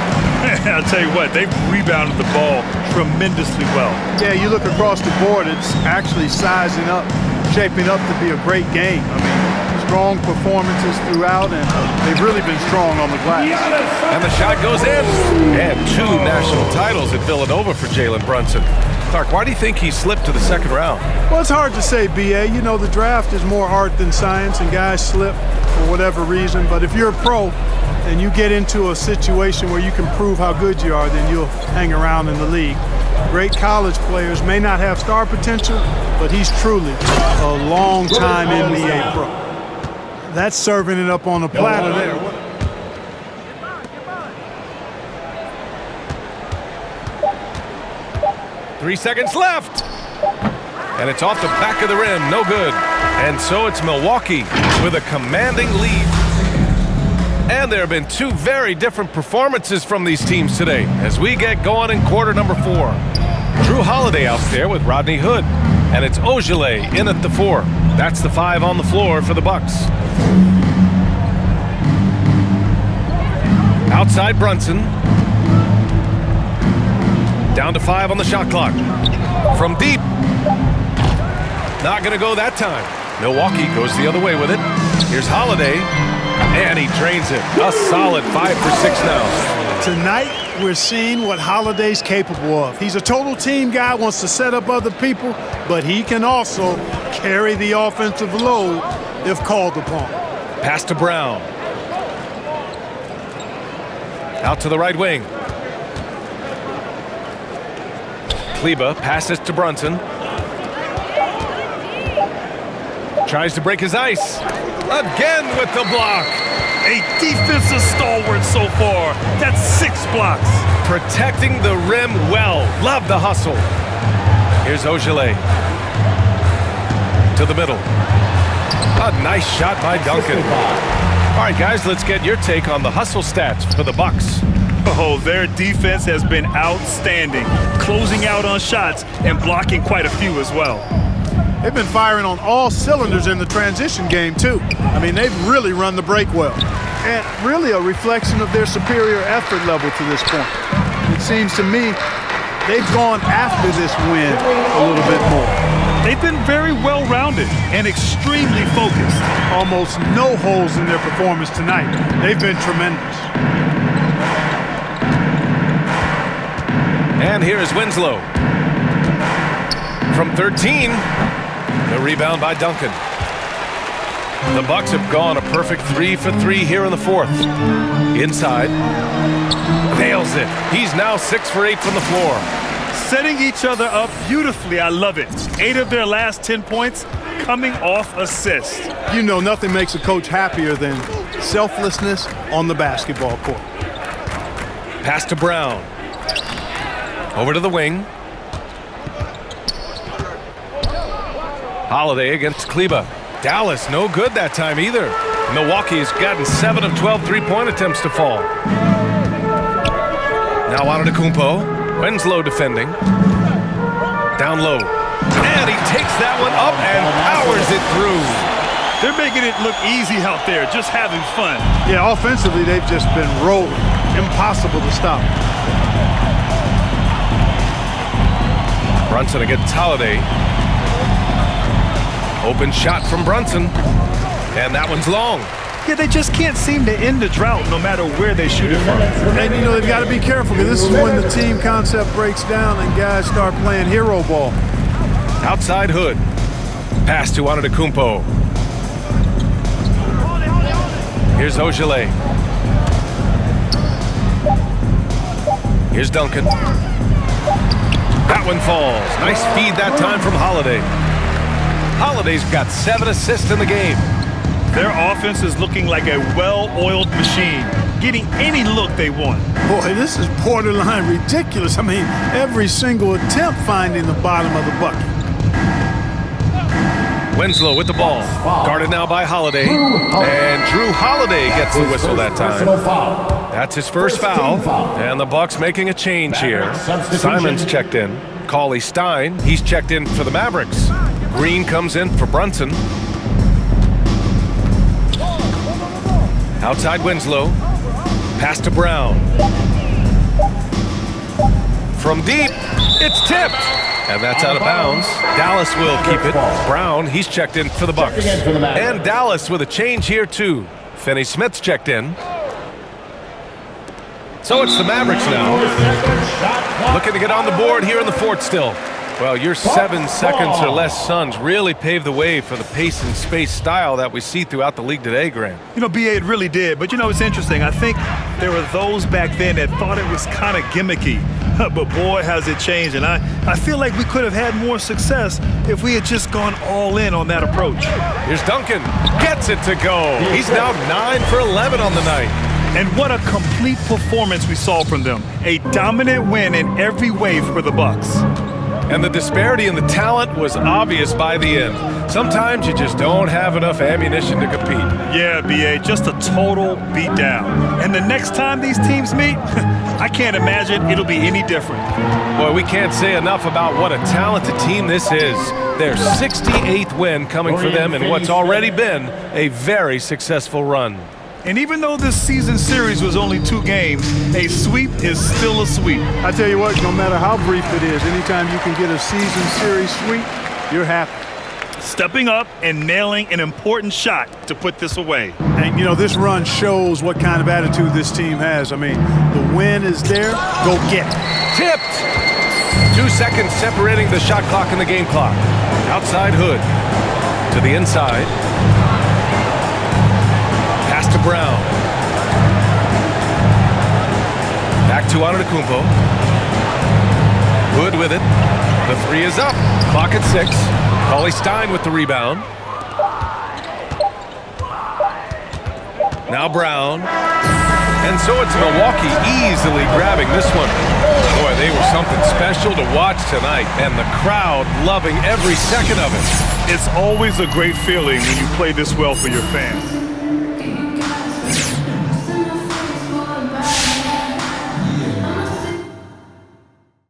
I'll tell you what, they've rebounded the ball tremendously well. Yeah, you look across the board, it's actually sizing up, shaping up to be a great game. I mean, strong performances throughout, and they've really been strong on the glass. And the shot goes in. And 2 national titles at Villanova for Jalen Brunson. Clark, why do you think he slipped to the second round? Well, it's hard to say, BA. You know, the draft is more art than science, and guys slip for whatever reason. But if you're a pro and you get into a situation where you can prove how good you are, then you'll hang around in the league. Great college players may not have star potential, but he's truly a long-time NBA pro. That's serving it up on a platter there. 3 seconds left. And it's off the back of the rim. No good. And so it's Milwaukee with a commanding lead. And there have been 2 very different performances from these teams today as we get going in quarter number 4. Drew Holiday out there with Rodney Hood. And it's Ogilvy in at the 4. That's the 5 on the floor for the Bucks. Outside Brunson. Down to 5 on the shot clock. From deep. Not going to go that time. Milwaukee goes the other way with it. Here's Holiday. And he drains it. A solid 5 for 6 now. Tonight, we're seeing what Holiday's capable of. He's a total team guy, wants to set up other people, but he can also carry the offensive load if called upon. Pass to Brown. Out to the right wing. Kleber passes to Brunson. Tries to break his ice. Again with the block. A defensive stalwart so far. That's 6 blocks. Protecting the rim well. Love the hustle. Here's Ogilvy. To the middle. A nice shot by Duncan. All right, guys, let's get your take on the hustle stats for the Bucks. Oh, their defense has been outstanding, closing out on shots and blocking quite a few as well. They've been firing on all cylinders in the transition game, too. I mean, they've really run the break well. And really a reflection of their superior effort level to this point. It seems to me they've gone after this win a little bit more. They've been very well-rounded and extremely focused. Almost no holes in their performance tonight. They've been tremendous. And here is Winslow. From 13, the rebound by Duncan. The Bucks have gone a perfect 3 for 3 here in the fourth. Inside. Nails it. He's now 6 for 8 from the floor. Setting each other up beautifully. I love it. 8 of their last 10 points coming off assists. You know, nothing makes a coach happier than selflessness on the basketball court. Pass to Brown. Over to the wing. Holiday against Kleber. Dallas, no good that time either. Milwaukee's gotten 7 of 12 three-point attempts to fall. Now Antetokounmpo. Winslow defending. Down low. And he takes that one up and powers it through. They're making it look easy out there, just having fun. Yeah, offensively, they've just been rolling. Impossible to stop. Brunson against Holiday. Open shot from Brunson. And that one's long. Yeah, they just can't seem to end the drought no matter where they shoot it from. And, you know, they've got to be careful because this is when the team concept breaks down and guys start playing hero ball. Outside Hood. Pass to Antetokounmpo. Here's Ogilvy. Here's Duncan. That one falls. Nice feed that time from Holiday. Holiday's got 7 assists in the game. Their offense is looking like a well-oiled machine, getting any look they want. Boy, this is borderline ridiculous. I mean, every single attempt finding the bottom of the bucket. Winslow with the ball. Guarded now by Holiday. And Drew Holiday gets the whistle that time. That's his first foul. And the Bucks making a change here. Simons checked in. Cauley Stein, he's checked in for the Mavericks. Green comes in for Brunson. Outside Winslow. Pass to Brown. From deep, it's tipped. And that's out of bounds. Dallas will keep it. Brown, he's checked in for the Bucks. And Dallas with a change here too. Finney Smith's checked in. So it's the Mavericks now. Looking to get on the board here in the fourth still. Well, your 7 seconds or less Suns really paved the way for the pace and space style that we see throughout the league today, Grant. You know, BA, it really did. But, you know, it's interesting. I think there were those back then that thought it was kind of gimmicky. But, boy, has it changed. And I feel like we could have had more success if we had just gone all in on that approach. Here's Duncan. Gets it to go. He's now 9 for 11 on the night. And what a complete performance we saw from them. A dominant win in every way for the Bucks. And the disparity in the talent was obvious by the end. Sometimes you just don't have enough ammunition to compete. Yeah, BA, just a total beatdown. And the next time these teams meet, I can't imagine it'll be any different. Boy, we can't say enough about what a talented team this is. Their 68th win coming for them in what's already been a very successful run. And even though this season series was only 2 games, a sweep is still a sweep. I tell you what, no matter how brief it is, anytime you can get a season series sweep, you're happy. stepping up and nailing an important shot to put this away. And, you know, this run shows what kind of attitude this team has. I mean, the win is there. Go get it. Tipped. 2 seconds separating the shot clock and the game clock. Outside Hood. To the inside. Pass to Brown. Back to Antetokounmpo. Hood with it. The three is up. Clock at 6. Cauley-Stein with the rebound. Now Brown. And so it's Milwaukee easily grabbing this one. Boy, they were something special to watch tonight, and the crowd loving every second of it. It's always a great feeling when you play this well for your fans.